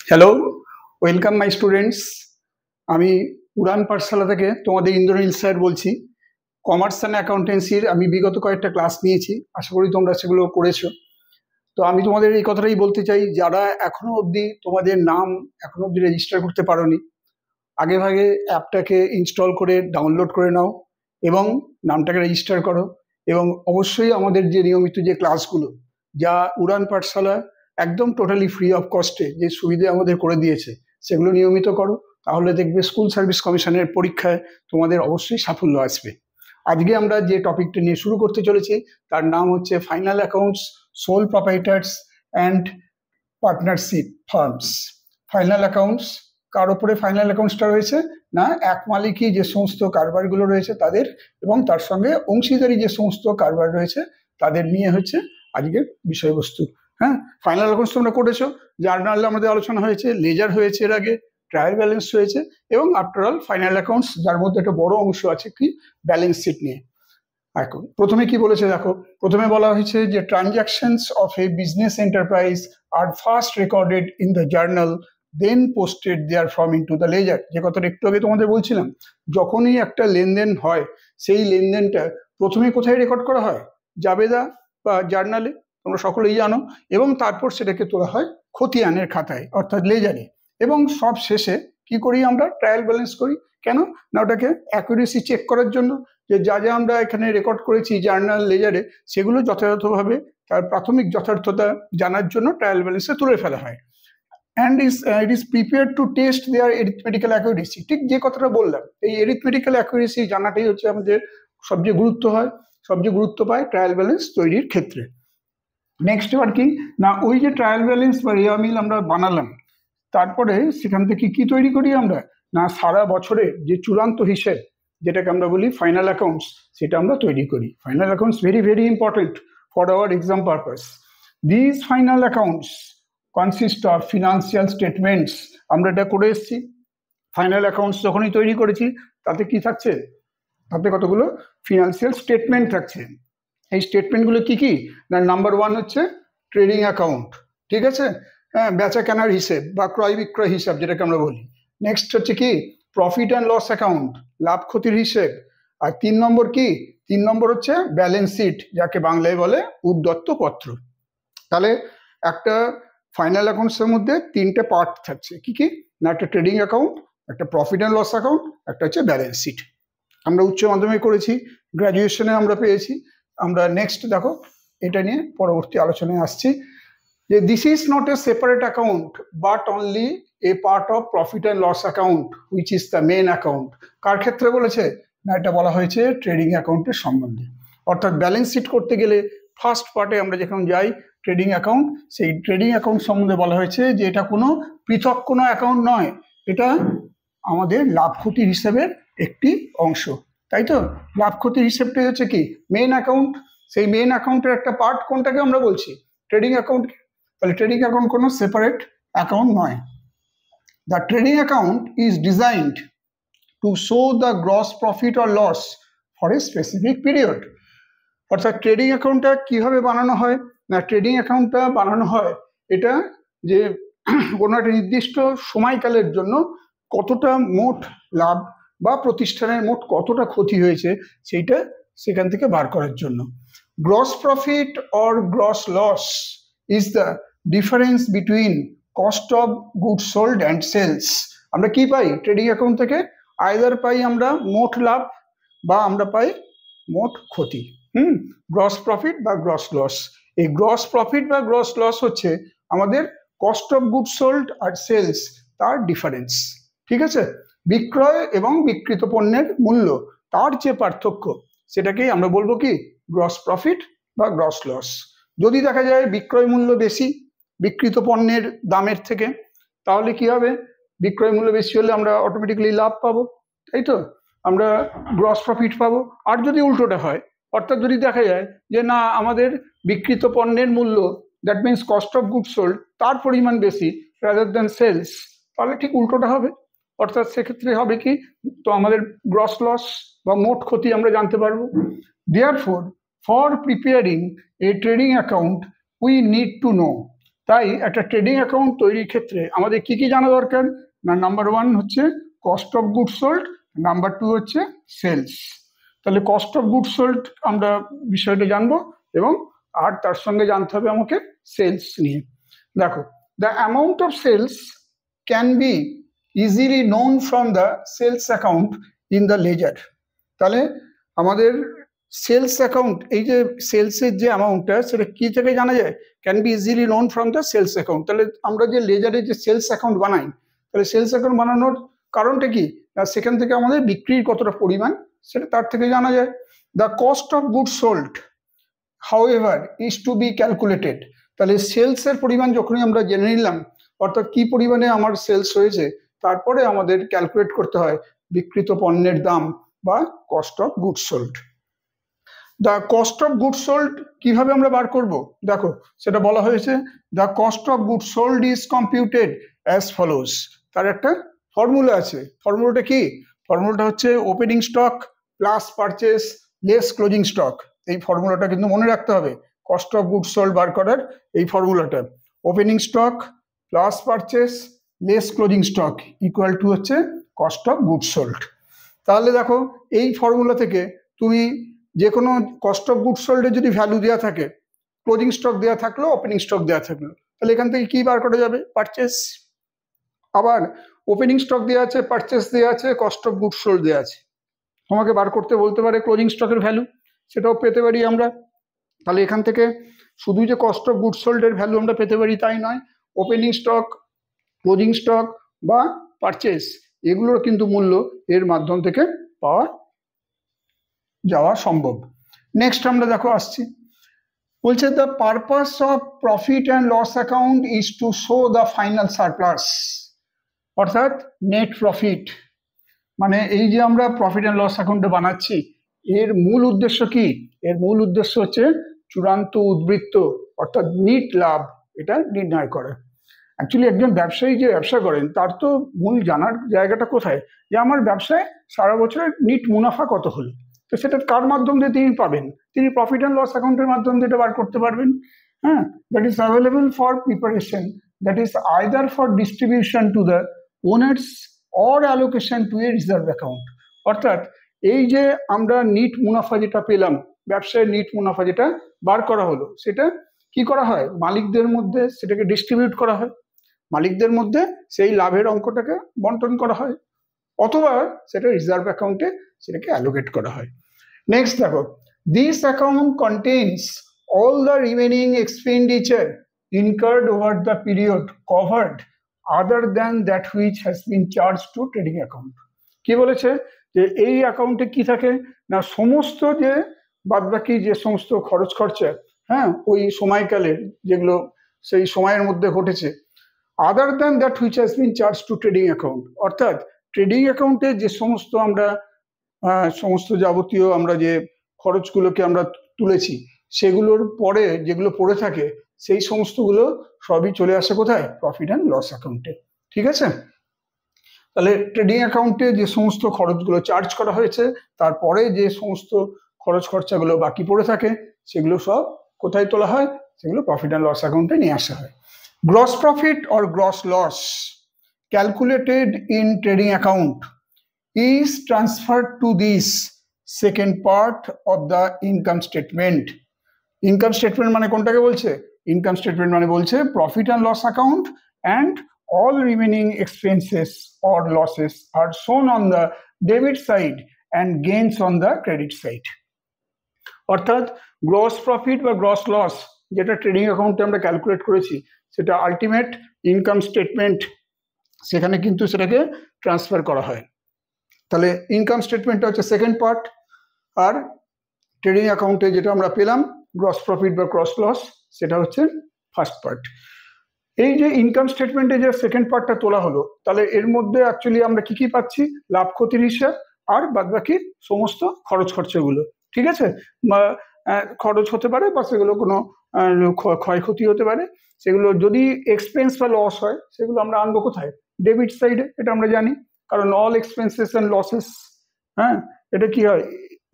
Hello, welcome my students. আমি উড়ান পাঠশালা থেকে তোমাদের ইন্দ্রনীল স্যার বলছি। কমার্স অ্যান্ড অ্যাকাউন্টেন্সির আমি বিগত কয়েকটা ক্লাস নিয়েছি, আশা করি তোমরা সেগুলো করেছো। তো আমি তোমাদের এই কথাটাই বলতে চাই, যারা এখনো অবধি তোমাদের নাম এখনো অবধি রেজিস্টার করতে পারোনি, আগে ভাগে অ্যাপটাকে ইনস্টল করে ডাউনলোড করে নাও এবং নামটাকে রেজিস্টার করো। এবং অবশ্যই আমাদের যে নিয়মিত যে ক্লাসগুলো, যা উড়ান পাঠশালা একদম টোটালি ফ্রি অফ কস্টে যে সুবিধে আমাদের করে দিয়েছে, সেগুলো নিয়মিত করো। তাহলে দেখবে স্কুল সার্ভিস কমিশনের পরীক্ষায় তোমাদের অবশ্যই সাফল্য আসবে। আজকে আমরা যে টপিকটা নিয়ে শুরু করতে চলেছি তার নাম হচ্ছে final accounts, sole proprietors and partnership firms. Final accounts, কার ওপরে ফাইনাল অ্যাকাউন্টসটা রয়েছে না, এক মালিকই যে সমস্ত কারবারগুলো রয়েছে তাদের, এবং তার সঙ্গে অংশীদারি যে সমস্ত কারবার রয়েছে তাদের নিয়ে হচ্ছে আজকের বিষয়বস্তু। হ্যাঁ, ফাইনাল অ্যাকাউন্টস তোমরা করেছো, জার্নালে আমাদের আলোচনা হয়েছে, লেজার হয়েছে এর আগে, ট্রায়াল ব্যালেন্স হয়েছে, এবং আফটারঅল ফাইনাল অ্যাকাউন্টস, যার মধ্যে একটা বড় অংশ আছে কি ব্যালেন্স শিট নিয়ে। এখন প্রথমে কি বলেছে দেখো, প্রথমে বলা হয়েছে যে transactions of a business enterprise আর first recorded in the journal, then posted there from into the ledger. যে কথাটা একটু আগে তোমাদের বলছিলাম, যখনই একটা লেনদেন হয় সেই লেনদেনটা প্রথমে কোথায় রেকর্ড করা হয়, জাবেদা বা জার্নালে, তোমরা সকলেই জানো, এবং তারপর সেটাকে তোলা হয় খতিয়ানের খাতায় অর্থাৎ লেজারে, এবং সব শেষে কি করি আমরা, ট্রায়াল ব্যালেন্স করি। কেন না, ওটাকে অ্যাকুরেসি চেক করার জন্য, যে যা যা আমরা এখানে রেকর্ড করেছি জার্নাল লেজারে সেগুলো যথাযথভাবে তার প্রাথমিক যথার্থতা জানার জন্য ট্রায়াল ব্যালেন্সে তুলে ফেলা হয়। And it is prepare to test their arithmetical accuracy. ঠিক যে কথাটা বললাম, এই এরিথমেটিক্যাল অ্যাকুরেসি জানাটাই হচ্ছে আমাদের সবচেয়ে গুরুত্ব পায় ট্রায়াল ব্যালেন্স তৈরির ক্ষেত্রে। নেক্সট এবার কি না, ওই যে ট্রায়াল ব্যালেন্স বা রেয়ামিল আমরা বানালাম, তারপরে সেখান থেকে কি তৈরি করি আমরা না, সারা বছরের যে চূড়ান্ত হিসেব, যেটাকে আমরা বলি ফাইনাল অ্যাকাউন্টস, সেটা আমরা তৈরি করি। Final accounts very very important for our exam purpose. This final accounts consist of financial statements. আমরা এটা করে এসেছি, ফাইনাল অ্যাকাউন্টস যখনই তৈরি করেছি তাতে কি থাকছে, তাতে কতগুলো ফিনান্সিয়াল স্টেটমেন্ট থাকছে। এই স্টেটমেন্টগুলো কি কি না, নাম্বার ওয়ান হচ্ছে ট্রেডিং অ্যাকাউন্ট, ঠিক আছে, হ্যাঁ, বেচা কেনার হিসেব বা ক্রয় বিক্রয় হিসাব যেটাকে আমরা বলি। নেক্সট হচ্ছে কি প্রফিট অ্যান্ড লস অ্যাকাউন্ট, লাভ ক্ষতির হিসেব। আর তিন নম্বর হচ্ছে ব্যালেন্স শিট, যাকে বাংলায় বলে উদ্যত্ত পত্র। তাহলে একটা ফাইনাল অ্যাকাউন্টসের মধ্যে তিনটে পার্ট থাকছে, কি কি না, একটা ট্রেডিং অ্যাকাউন্ট, একটা প্রফিট অ্যান্ড লস অ্যাকাউন্ট, একটা হচ্ছে ব্যালেন্স শিট। আমরা উচ্চ মাধ্যমিক করেছি, গ্র্যাজুয়েশনে আমরা পেয়েছি। আমরা নেক্সট দেখো, এটা নিয়ে পরবর্তী আলোচনায় আসছি, যে this is not a separate account but only a part of profit and loss account which is the main account. কার ক্ষেত্রে বলেছে না, এটা বলা হয়েছে ট্রেডিং অ্যাকাউন্টের সম্বন্ধে। অর্থাৎ ব্যালেন্স শিট করতে গেলে ফার্স্ট পার্টে আমরা যখন যাই ট্রেডিং অ্যাকাউন্ট, সেই ট্রেডিং অ্যাকাউন্ট সম্বন্ধে বলা হয়েছে যে এটা কোনো পৃথক কোনো অ্যাকাউন্ট নয়, এটা আমাদের লাভ ক্ষতির হিসাবের একটি অংশ। তাই তো, লাভ ক্ষতির হিসেবটাই হচ্ছে কি মেন অ্যাকাউন্ট। সেই মেন অ্যাকাউন্টের একটা পার্ট কোনটাকে আমরা বলছি, ট্রেডিং অ্যাকাউন্ট। তাহলে ট্রেডিং অ্যাকাউন্ট কোনো সেপারেট অ্যাকাউন্ট নয়। The trading account is designed to show the gross profit or loss for a specific period. অর্থাৎ ট্রেডিং অ্যাকাউন্টটা কিভাবে বানানো হয় না, ট্রেডিং অ্যাকাউন্টটা বানানো হয় এটা যে কোনো একটা নির্দিষ্ট সময়কালের জন্য কতটা মোট লাভ বা প্রতিষ্ঠানের মোট কতটা ক্ষতি হয়েছে সেইটা সেখান থেকে বার করার জন্য। Gross profit or gross loss is the difference between cost of goods sold and sales. আমরা কি পাই ট্রেডিং অ্যাকাউন্ট থেকে, আইদার পাই আমরা মোট লাভ বা আমরা পাই মোট ক্ষতি। গ্রস প্রফিট বা গ্রস লস। এই গ্রস প্রফিট বা গ্রস লস হচ্ছে আমাদের কস্ট অফ গুডস সোল্ড আর সেলস তার ডিফারেন্স, ঠিক আছে, বিক্রয় এবং বিক্রিত পণ্যের মূল্য তার যে পার্থক্য, সেটাকেই আমরা বলবো কি গ্রস প্রফিট বা গ্রস লস। যদি দেখা যায় বিক্রয় মূল্য বেশি বিক্রিত পণ্যের দামের থেকে, তাহলে কি হবে, বিক্রয় মূল্য বেশি হলে আমরা অটোমেটিক্যালি লাভ পাবো, তাই তো, আমরা গ্রস প্রফিট পাবো। আর যদি উল্টোটা হয়, অর্থাৎ যদি দেখা যায় যে না, আমাদের বিক্রিত পণ্যের মূল্য, that means cost of goods sold, তার পরিমাণ বেশি রাদার দ্যান সেলস, তাহলে ঠিক উল্টোটা হবে। অর্থাৎ সেক্ষেত্রে হবে কি, তো আমাদের গ্রস লস বা মোট ক্ষতি আমরা জানতে পারবো। Therefore, for preparing A trading account we need to know তাই একটা ট্রেডিং অ্যাকাউন্ট তৈরির ক্ষেত্রে আমাদের কি কি জানা দরকার না, নাম্বার 1 হচ্ছে cost of good sold, number 2 হচ্ছে সেলস। তাহলে কস্ট অফ গুড সোল্ড আমরা বিষয়টা জানবো এবং আর তার সঙ্গে জানতে হবে আমাকে সেলস নিয়ে। দেখো, the amount of sales can be easily known from the sales account in the ledger. তাহলে আমাদের সেলস অ্যাকাউন্ট, এই যে সেলসের যে অ্যামাউন্টটা সেটা কি থেকে জানা যায়, can be easily known from the sales account. তাহলে আমরা যে লেজারে যে সেলস অ্যাকাউন্ট বানাই, তাহলে সেলস অ্যাকাউন্ট বানানোর কারণটা কি, সেখান থেকে আমাদের বিক্রির কতটা পরিমাণ সেটা তার থেকে জানা যায়। The cost of good sold however is to be calculated. তাহলে সেলসের পরিমাণ যখনই আমরা জেনে নিলাম, অর্থাৎ কি পরিমাণে আমার সেলস হয়েছে, তারপরে আমাদের ক্যালকুলেট করতে হয় বিক্রিত পণ্যের দাম বা cost of good sold. The cost of good sold কিভাবে আমরা বার করব, দেখো সেটা বলা হয়েছে the cost of good sold is computed as follows. তার একটা ফর্মুলা আছে। ফর্মুলাটা কি, ফর্মুলাটা হচ্ছে opening stock plus purchase less closing stock. এই ফর্মুলাটা কিন্তু মনে রাখতে হবে কস্ট অফ গুড সোল্ড বার করার। এই ফর্মুলাটা opening stock plus purchase less closing stock equal to হচ্ছে কস্ট অফ গুড সোল্ড। তাহলে দেখো এই ফর্মুলা থেকে তুমি যে কোনো কস্ট অফ গুড সোল্ডের যদি ভ্যালু দেওয়া থাকে, ক্লোজিং স্টক দেওয়া থাকলো, ওপেনিং স্টক দেওয়া থাকলো, তাহলে এখান থেকে কি বার করা যাবে, পারচেস। আবার ওপেনিং স্টক দেওয়া আছে, পারচেস দেওয়া আছে, কস্ট অফ গুড সোল্ড দেওয়া আছে, তোমাকে বার করতে বলতে পারে ক্লোজিং স্টকের ভ্যালু, সেটাও পেতে পারি আমরা। তাহলে এখান থেকে শুধু যে কস্ট অফ গুড সোল্ডের ভ্যালু আমরা পেতে পারি তাই নয়, ওপেনিং স্টক, ক্লোজিং স্টক বা পারচেস এগুলোর কিন্তু মূল্য এর মাধ্যম থেকে পাওয়া যাওয়া সম্ভব। নেক্সট আমরা দেখো আসছি, বলছে the purpose of profit and loss account is to show the final surplus, অর্থাৎ নেট প্রফিট। মানে এই যে আমরা প্রফিট অ্যান্ড লস অ্যাকাউন্টে বানাচ্ছি, এর মূল উদ্দেশ্য কি, এর মূল উদ্দেশ্য হচ্ছে চূড়ান্ত উদ্বৃত্ত অর্থাৎ নিট লাভ এটা নির্ণয় করা। অ্যাকচুয়ালি একজন ব্যবসায়ী যে ব্যবসা করেন তার তো মূল জানার জায়গাটা কোথায়, যে আমার ব্যবসায় সারা বছরের নিট মুনাফা কত হলো। তো সেটা কার মাধ্যম দিয়ে তিনি পাবেন, তিনি প্রফিট অ্যান্ড লস অ্যাকাউন্টের মাধ্যম দিয়ে এটা বার করতে পারবেন। হ্যাঁ, that is available for preparation, that is either for distribution to the owners or allocation to a reserve account. অর্থাৎ এই যে আমরা নিট মুনাফা যেটা পেলাম, ব্যবসায়ের নিট মুনাফা যেটা বার করা হলো, সেটা কি করা হয়, মালিকদের মধ্যে সেটাকে ডিস্ট্রিবিউট করা হয়, মালিকদের মধ্যে সেই লাভের অঙ্কটাকে বন্টন করা হয়, অথবা সেটা রিজার্ভ অ্যাকাউন্টে সেটাকে অ্যালোকেট করা হয়। নেক্সট দেখো, this account contains all the remaining expenditure incurred over the period covered other than that which has been charge to trading account. কি বলেছে, যে এই অ্যাকাউন্টে কি থাকে না, সমস্ত যে বাদবাকি যে সমস্ত খরচ খরচা, হ্যাঁ, ওই সময়কালের যেগুলো সেই সময়ের মধ্যে ঘটেছে, other than that which has been charge to trading account, অর্থাৎ ট্রেডিং অ্যাকাউন্টে যে সমস্ত আমরা সমস্ত যাবতীয় আমরা যে খরচগুলোকে আমরা তুলেছি, সেগুলোর পরে যেগুলো পড়ে থাকে সেই সমস্তগুলো সবই চলে আসে কোথায়, প্রফিট অ্যান্ড লস অ্যাকাউন্টে। ঠিক আছে, তাহলে ট্রেডিং অ্যাকাউন্টে যে সমস্ত খরচগুলো চার্জ করা হয়েছে, তারপরে যে সমস্ত খরচ খরচাগুলো বাকি পড়ে থাকে, সেগুলো সব কোথায় তোলা হয়, সেগুলো প্রফিট অ্যান্ড লস অ্যাকাউন্টে নিয়ে আসা হয়। Gross profit or gross loss calculated in trading account is transferred to this second part of the income statement. Income statement মানে কোনটাকে বলছে, ইনকাম স্টেটমেন্ট মানে বলছে profit and loss account and all remaining expenses or losses are shown on the debit side and gains on the credit side. অর্থাৎ gross profit বা gross loss যেটা trading অ্যাকাউন্টে আমরা ক্যালকুলেট করেছি, সেটা আলটিমেট ইনকাম স্টেটমেন্ট সেখানে কিন্তু সেটাকে ট্রান্সফার করা হয়। তাহলে ইনকাম স্টেটমেন্টটা হচ্ছে সেকেন্ড পার্ট, আর ট্রেডিং অ্যাকাউন্টে যেটা আমরা পেলাম গ্রস প্রফিট বা গ্রস লস, সেটা হচ্ছে ফার্স্ট পার্ট। এই যে ইনকাম স্টেটমেন্টে যে সেকেন্ড পার্টটা তোলা হলো, তাহলে এর মধ্যে অ্যাকচুয়ালি আমরা কি কি পাচ্ছি, লাভ ক্ষতির হিসাব আর বাদবাকি সমস্ত খরচ খরচাগুলো। ঠিক আছে, খরচ হতে পারে বা সেগুলো কোনো ক্ষয়ক্ষতি হতে পারে, সেগুলো যদি এক্সপেন্স বা লস হয় সেগুলো আমরা আনবো কোথায়, ডেবিট সাইডে, এটা আমরা জানি, কারণ অল এক্সপেন্সেস অ্যান্ড লসেস, হ্যাঁ, এটা কি হয়,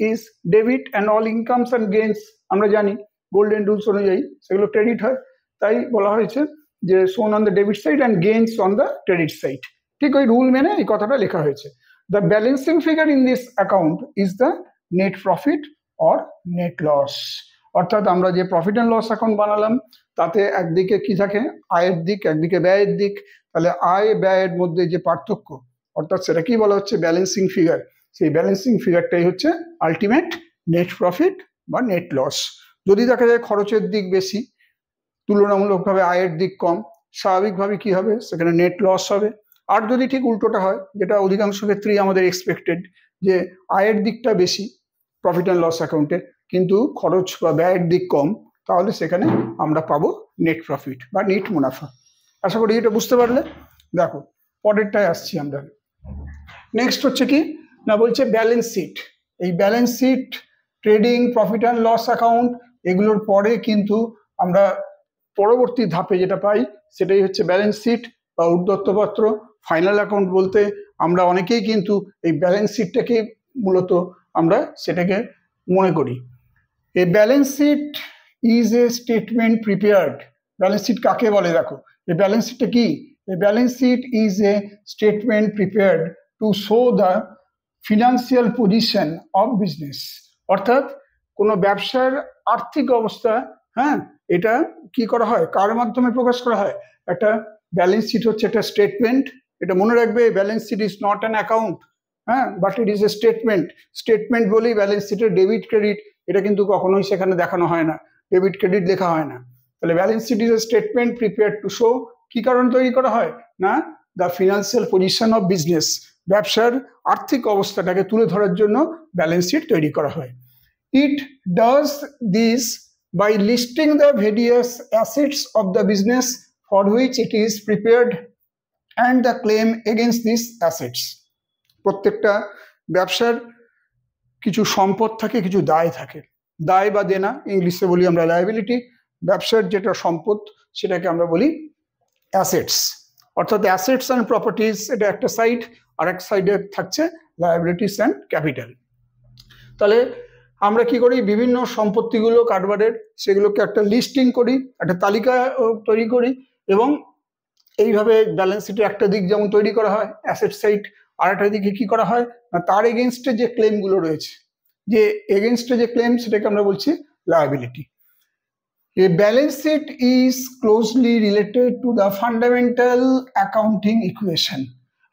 is debit and all incomes and gains আমরা জানি গোল্ডেন রুলস অনুযায়ী সেগুলো ক্রেডিট হয়। তাই বলা হয়েছে যে shown on the debit side and gains on the credit side. ঠিক ওই রুল মেনে এই কথাটা লেখা হয়েছে। The balancing figure in this account is the net profit or net loss. অর্থাৎ আমরা যে প্রফিট অ্যান্ড লস অ্যাকাউন্ট বানালাম তাতে একদিকে কি থাকে, আয়ের দিক, একদিকে ব্যয়ের দিক। তাহলে আয় ব্যয়ের মধ্যে যে পার্থক্য, অর্থাৎ সেটা কি বলা হচ্ছে, ব্যালেন্সিং ফিগার। সেই ব্যালেন্সিং ফিগারটাই হচ্ছে আলটিমেট নেট প্রফিট বা নেট লস। যদি দেখা যায় খরচের দিক বেশি, তুলনামূলকভাবে আয়ের দিক কম, স্বাভাবিকভাবে কি হবে, সেখানে নেট লস হবে। আর যদি ঠিক উল্টোটা হয়, যেটা অধিকাংশ ক্ষেত্রেই আমাদের এক্সপেক্টেড, যে আয়ের দিকটা বেশি প্রফিট অ্যান্ড লস অ্যাকাউন্টে কিন্তু খরচ বা ব্যয়ের দিক কম, তাহলে সেখানে আমরা পাবো নেট প্রফিট বা নেট মুনাফা। আশা করি এটা বুঝতে পারলে। দেখো পরেরটায় আসছি আমরা। নেক্সট হচ্ছে কি না, বলছে ব্যালেন্স শিট। এই balance sheet, trading, profit and loss account, এগুলোর পরে কিন্তু আমরা পরবর্তী ধাপে যেটা পাই সেটাই হচ্ছে ব্যালেন্স শিট বা উদ্যত্তপত্র। ফাইনাল অ্যাকাউন্ট বলতে আমরা অনেকেই কিন্তু এই ব্যালেন্স শিটটাকে মূলত আমরা সেটাকে মনে করি। A balance sheet is a statement prepared. Balance sheet কাকে বলে দেখো, এই ব্যালেন্স শিটটা কি, a balance sheet is a statement prepared to show the financial position of business. অর্থাৎ কোনো ব্যবসার আর্থিক অবস্থা, হ্যাঁ, এটা কি করা হয়, কার মাধ্যমে প্রকাশ করা হয়, একটা ব্যালেন্স শিট হচ্ছে একটা স্টেটমেন্ট। এটা মনে রাখবে, balance sheet is not an account, হ্যাঁ, but it is a statement. Statement বলেই ব্যালেন্স শিটের ডেবিট ক্রেডিট এটা কিন্তু কখনোই সেখানে দেখানো হয় না, ডেবিট ক্রেডিট লেখা হয় না। তাহলে balance sheet is a statement prepared to show, কি কারণে তৈরি করা হয় না, the financial position of business, ব্যবসার আর্থিক অবস্থাটাকে তুলে ধরার জন্য ব্যালেন্স শিট তৈরি করা হয়। It does this by listing the various assets of the business for which it is prepared and the claim against these assets. প্রত্যেকটা ব্যবসার কিছু সম্পদ থাকে, কিছু দায় থাকে। দায় বা দেনা ইংলিশে বলি আমরা লায়াবিলিটি, ব্যবসার যেটা সম্পদ সেটাকে আমরা বলি অ্যাসেটস। অর্থাৎ অ্যাসেটস অ্যান্ড প্রপার্টিজ এটা একটা সাইড, আর এক সাইডে থাকছে লায়াবিলিটিস অ্যান্ড ক্যাপিটাল। তাহলে আমরা কি করি, বিভিন্ন সম্পত্তিগুলো কারবারের সেগুলোকে একটা লিস্টিং করি, একটা তালিকা তৈরি করি, এবং এইভাবে ব্যালেন্স শিটের একটা দিক যেমন তৈরি করা হয় অ্যাসেট সাইড, আর একটা দিকে কি করা হয় না, তার এগেনস্টে যে ক্লেমগুলো রয়েছে, যে এগেনস্টে যে ক্লেম সেটাকে আমরা বলছি liability. A balance sheet is closely related to the fundamental accounting equation.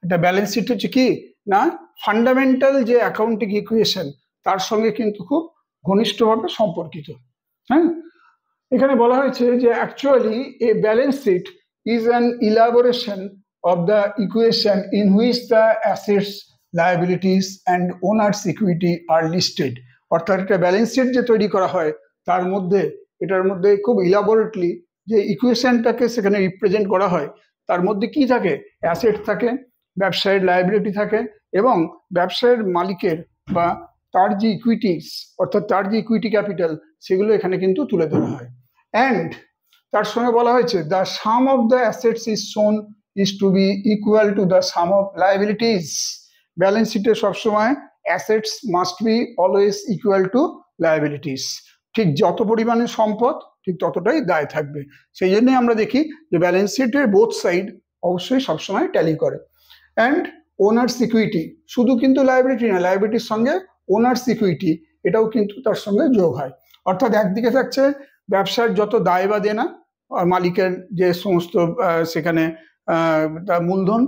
এটা ব্যালেন্স শিট হচ্ছে কি না, ফান্ডামেন্টাল যে অ্যাকাউন্টিং ইকুয়েশন তার সঙ্গে কিন্তু খুব ঘনিষ্ঠভাবে সম্পর্কিত। হ্যাঁ, এখানে বলা হয়েছে যে actually a balance sheet is an elaboration of the equation in which the assets, liabilities and owners equity are listed. অর্থাৎ একটা ব্যালেন্স শিট যে তৈরি করা হয় তার মধ্যে, এটার মধ্যে খুব ইলাবোরেটলি যে ইকুয়েশনটাকে সেখানে রিপ্রেজেন্ট করা হয়, তার মধ্যে কি থাকে, অ্যাসেট থাকে, ব্যবসায়ের লায়াবিলিটি থাকে, এবং ব্যবসায়ের মালিকের বা তার যে ইকুইটিস, অর্থাৎ তার যে ইকুইটি ক্যাপিটাল, সেগুলো এখানে কিন্তু তুলে ধরা হয়। অ্যান্ড তার সঙ্গে বলা হয়েছে the sum of the assets is shown is to be equal to the sum of liabilities. Balance শিটে সবসময় assets must be always equal to liabilities. ঠিক যত পরিমাণে সম্পদ ঠিক ততটাই দায় থাকবে। সেই জন্যই আমরা দেখি যে ব্যালেন্স শিটের বোথ সাইড অবশ্যই সবসময় ট্যালি করে। অ্যান্ড ওনার্স ইকুইটি, শুধু কিন্তু লায়াবিলিটি না, লায়াবিলিটির সঙ্গে ওনার্স ইকুইটি এটাও কিন্তু তার সঙ্গে যোগ হয়। অর্থাৎ একদিকে থাকছে ব্যবসার যত দায় বা দেনা, মালিকের যে সমস্ত সেখানে তার মূলধন,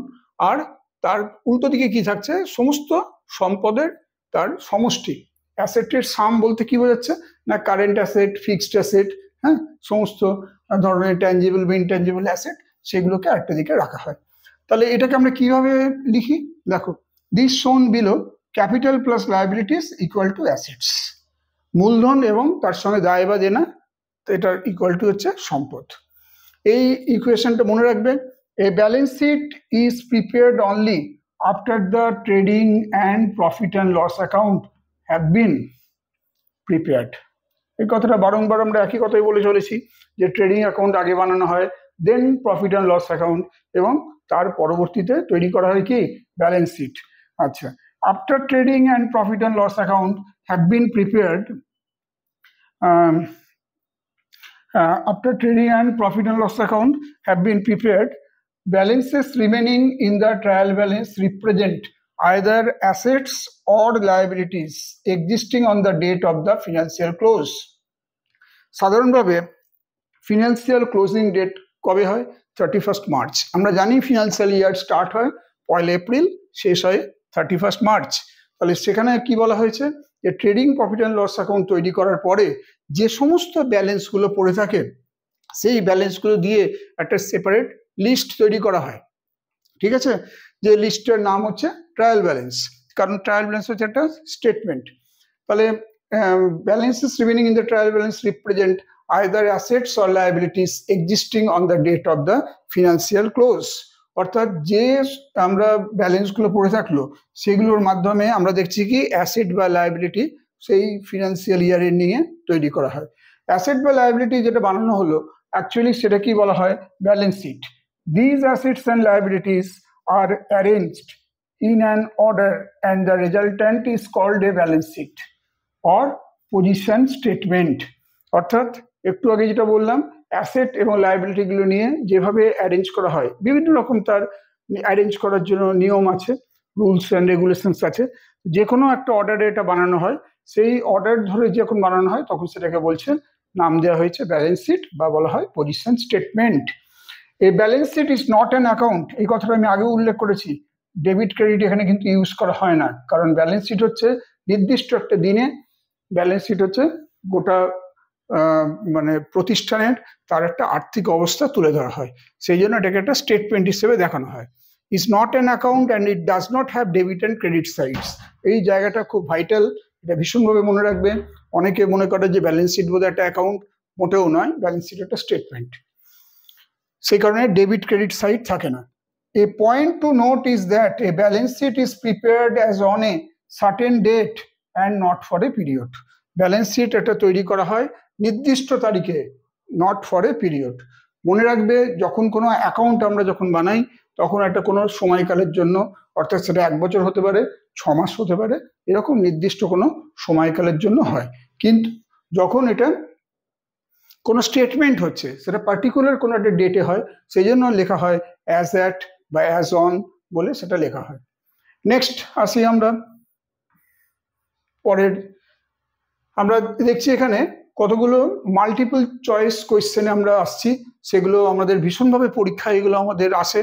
আর তার উল্টো দিকে কি থাকছে, সমস্ত সম্পদের তার সমষ্টি। অ্যাসেটের সাম বলতে কি বোঝাচ্ছে না, কারেন্ট অ্যাসেট, ফিক্সড অ্যাসেট, হ্যাঁ, সমস্ত ধরনের ট্যাঞ্জিবল বা ইনট্যাঞ্জিবল অ্যাসেট, সেগুলোকে আরেকটা দিকে রাখা হয়। তাহলে এটাকে আমরা কিভাবে লিখি দেখো, দিস শোন below capital plus liabilities equal to assets. মূলধন এবং তার সঙ্গে দায় বা দেনা, এটার ইকুয়াল টু হচ্ছে সম্পদ। এই ইকুয়েশনটা মনে রাখবে। A balance sheet is prepared only after the trading and profit and loss account have been prepared. এই কথাটা বারংবার আমরা একই কথাই বলে চলেছি যে ট্রেডিং অ্যাকাউন্ট আগে বানানো হয়, then profit and loss account, এবং তার পরবর্তীতে তৈরি করা হয় কি ব্যালেন্স শিট। আচ্ছা, after trading and profit and loss account have been prepared, After trading and profit and loss account have been prepared, balances remaining in the trial balance represent either assets or liabilities existing on the date of the financial close. সাধারণভাবে financial closing date কবে হয়? 31st March. আমরা জানি financial year start হয় 1 April, শেষ হয় 31st March. তাহলে সেখানে কি বলা হয়েছে যে trading profit and loss account তৈরি করার পরে যে সমস্ত ব্যালেন্সগুলো পড়ে থাকে সেই ব্যালেন্সগুলো দিয়ে একটা সেপারেট লিস্ট তৈরি করা হয়। ঠিক আছে, যে লিস্টের নাম হচ্ছে ট্রায়াল ব্যালেন্স, কারণ ট্রায়াল ব্যালেন্স হচ্ছে একটা স্টেটমেন্ট। তাহলে balances remaining in the trial balance represent either assets or liabilities existing on the date of the financial close. অর্থাৎ যে আমরা ব্যালেন্সগুলো পড়ে থাকলো সেগুলোর মাধ্যমে আমরা দেখছি কি অ্যাসেট বা লায়াবিলিটি সেই ফিনান্সিয়াল ইয়ার এন্ডিংয়ে তৈরি করা হয়। অ্যাসেট বা লায়াবিলিটি যেটা বানানো হলো অ্যাকচুয়ালি সেটা কি বলা হয়? Balance sheet. These assets and liabilities are arranged in an order and the resultant is called a balance sheet or position statement. অর্থাৎ একটু আগে যেটা বললাম অ্যাসেট এবং লায়াবিলিটিগুলো নিয়ে যেভাবে অ্যারেঞ্জ করা হয়, বিভিন্ন রকম তার অ্যারেঞ্জ করার জন্য নিয়ম আছে, রুলস অ্যান্ড রেগুলেশনস আছে। যে কোনো একটা অর্ডারে এটা বানানো হয়, সেই অর্ডার ধরে যখন বানানো হয় তখন সেটাকে বলছে, নাম দেওয়া হয়েছে ব্যালেন্স শিট বা বলা হয় পজিশন স্টেটমেন্ট। এই balance sheet is not an account, এই কথাটা আমি আগেও উল্লেখ করেছি। ডেবিট ক্রেডিট এখানে কিন্তু ইউজ করা হয় না, কারণ ব্যালেন্স শিট হচ্ছে নির্দিষ্ট একটা দিনে, ব্যালেন্স শিট হচ্ছে গোটা মানে প্রতিষ্ঠানের তার একটা আর্থিক অবস্থা তুলে ধরা হয়, সেই জন্য এটাকে একটা স্টেটমেন্ট হিসেবে দেখানো হয়। Is not an account and it does not have debit and credit sides. এই জায়গাটা খুব ভাইটাল, এটা ভীষণভাবে মনে রাখবে। অনেকে মনে করে যে ব্যালেন্স শিট বোধহয় একটা অ্যাকাউন্ট, মোটেও নয়, ব্যালেন্স শিট একটা স্টেটমেন্ট, সেই কারণে ডেবিট ক্রেডিট সাইড থাকে না। A point to note is that a balance sheet is prepared as on a certain date and not for a period. Balance sheet এটা তৈরি করা হয় নির্দিষ্ট তারিখে, নট ফর এ পিরিয়ড। মনে রাখবে যখন কোনো অ্যাকাউন্ট আমরা যখন বানাই তখন একটা কোনো সময়কালের জন্য, অর্থাৎ সেটা 1 বছর হতে পারে, 6 মাস হতে পারে, এরকম নির্দিষ্ট কোনো সময়কালের জন্য হয়। কিন্তু যখন এটা কোনো স্টেটমেন্ট হচ্ছে সেটা পার্টিকুলার কোনো একটা ডেটে হয়, সেই জন্য লেখা হয় অ্যাজ অ্যাট বা অ্যাজ অন বলে সেটা লেখা হয়। নেক্সট আসি আমরা পরের, আমরা দেখছি এখানে কতগুলো মাল্টিপল চয়েস কোয়েশ্চেনে আমরা আসছি, সেগুলো আমাদের ভীষণভাবে পরীক্ষা এগুলো আমাদের আসে।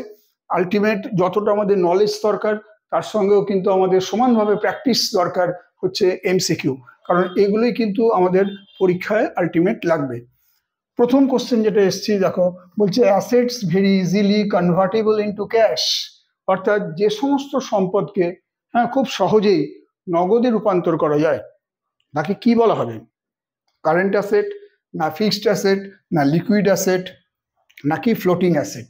আলটিমেট যতটা আমাদের নলেজ দরকার তার সঙ্গেও কিন্তু আমাদের সমানভাবে প্র্যাকটিস দরকার হচ্ছে এমসিকিউ, কারণ এগুলোই কিন্তু আমাদের পরীক্ষায় আলটিমেট লাগবে। প্রথম কোশ্চেন যেটা এসছে দেখো, বলছে assets very easily convertible into cash. অর্থাৎ যে সমস্ত সম্পদকে খুব সহজেই নগদে রূপান্তর করা যায় তাকে কি বলা হবে? কারেন্ট অ্যাসেট, না ফিক্সড অ্যাসেট, না লিকুইড অ্যাসেট, নাকি ফ্লোটিং অ্যাসেট?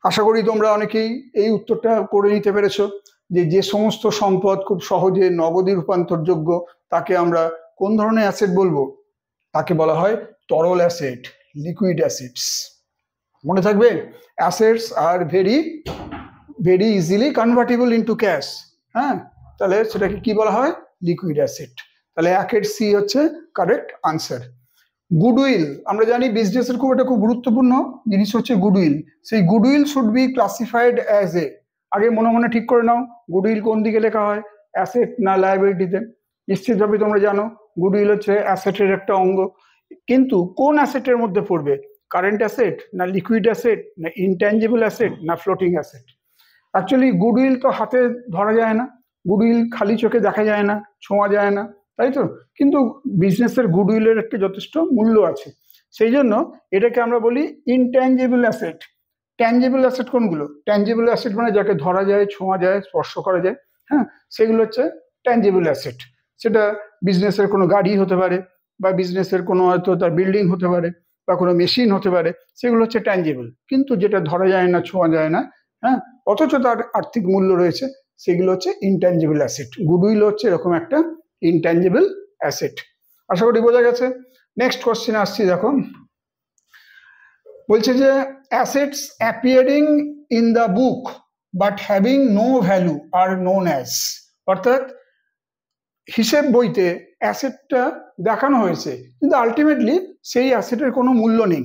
আশা করি তোমরা অনেকেই এই উত্তরটা করে নিতে পেরেছো যে যে সমস্ত সম্পদ খুব সহজে নগদে রূপান্তরযোগ্য তাকে আমরা কোন ধরনের অ্যাসেট বলবো? তাকে বলা হয় তরল অ্যাসেট, লিকুইড অ্যাসেটস। মনে থাকবে, assets are very easily convertible into cash. হ্যাঁ, তাহলে সেটাকে কি বলা হয়? Liquid asset. তাহলে 1-এর সি হচ্ছে কারেক্ট আনসার। গুডউইল, আমরা জানি বিজনেসের খুব গুরুত্বপূর্ণ জিনিস হচ্ছে গুডউইল। সেই goodwill should be classified as a, আগে মনে মনে ঠিক করে নাও গুডউইল কোন দিকে লেখা হয়, অ্যাসেট না লায়াবিলিটিতে? নিশ্চিতভাবে তোমরা জানো গুডউইল হচ্ছে অ্যাসেটের একটা অঙ্গ, কিন্তু কোন অ্যাসেটের মধ্যে পড়বে? কারেন্ট অ্যাসেট, না লিকুইড অ্যাসেট, না ইনট্যাঞ্জিবল অ্যাসেট, না ফ্লোটিং অ্যাসেট? অ্যাকচুয়ালি গুডউইল তো হাতে ধরা যায় না, গুডউইল খালি চোখে দেখা যায় না, ছোঁয়া যায় না, তাই তো? কিন্তু বিজনেসের গুডউইলের একটা যথেষ্ট মূল্য আছে, সেই জন্য এটাকে আমরা বলি ইনট্যাঞ্জিবল অ্যাসেট। ট্যাঞ্জিবল অ্যাসেট কোনগুলো? ট্যাঞ্জিবল অ্যাসেট মানে যাকে ধরা যায়, ছোঁয়া যায়, স্পর্শ করা যায়, হ্যাঁ, সেগুলো হচ্ছে ট্যাঞ্জিবল অ্যাসেট। সেটা বিজনেসের কোনো গাড়ি হতে পারে, বা বিজনেসের কোনো হয়তো তার বিল্ডিং হতে পারে, বা কোনো মেশিন হতে পারে, সেগুলো হচ্ছে ট্যাঞ্জিবল। কিন্তু যেটা ধরা যায় না, ছোঁয়া যায় না, হ্যাঁ, অথচ তার আর্থিক মূল্য রয়েছে, সেগুলো হচ্ছে ইনট্যাঞ্জিবল অ্যাসেট। গুডউইল হচ্ছে এরকম একটা ইনট্যাঞ্জিবল অ্যাসেট। আশা করি বোঝা গেছে। নেক্সট কোশ্চেন আসছি, দেখো বলছে যে assets appearing in the book but having no value are known as. অর্থাৎ হিসেব বইতে অ্যাসেটটা দেখানো হয়েছে, কিন্তু আলটিমেটলি সেই অ্যাসেটের কোনো মূল্য নেই,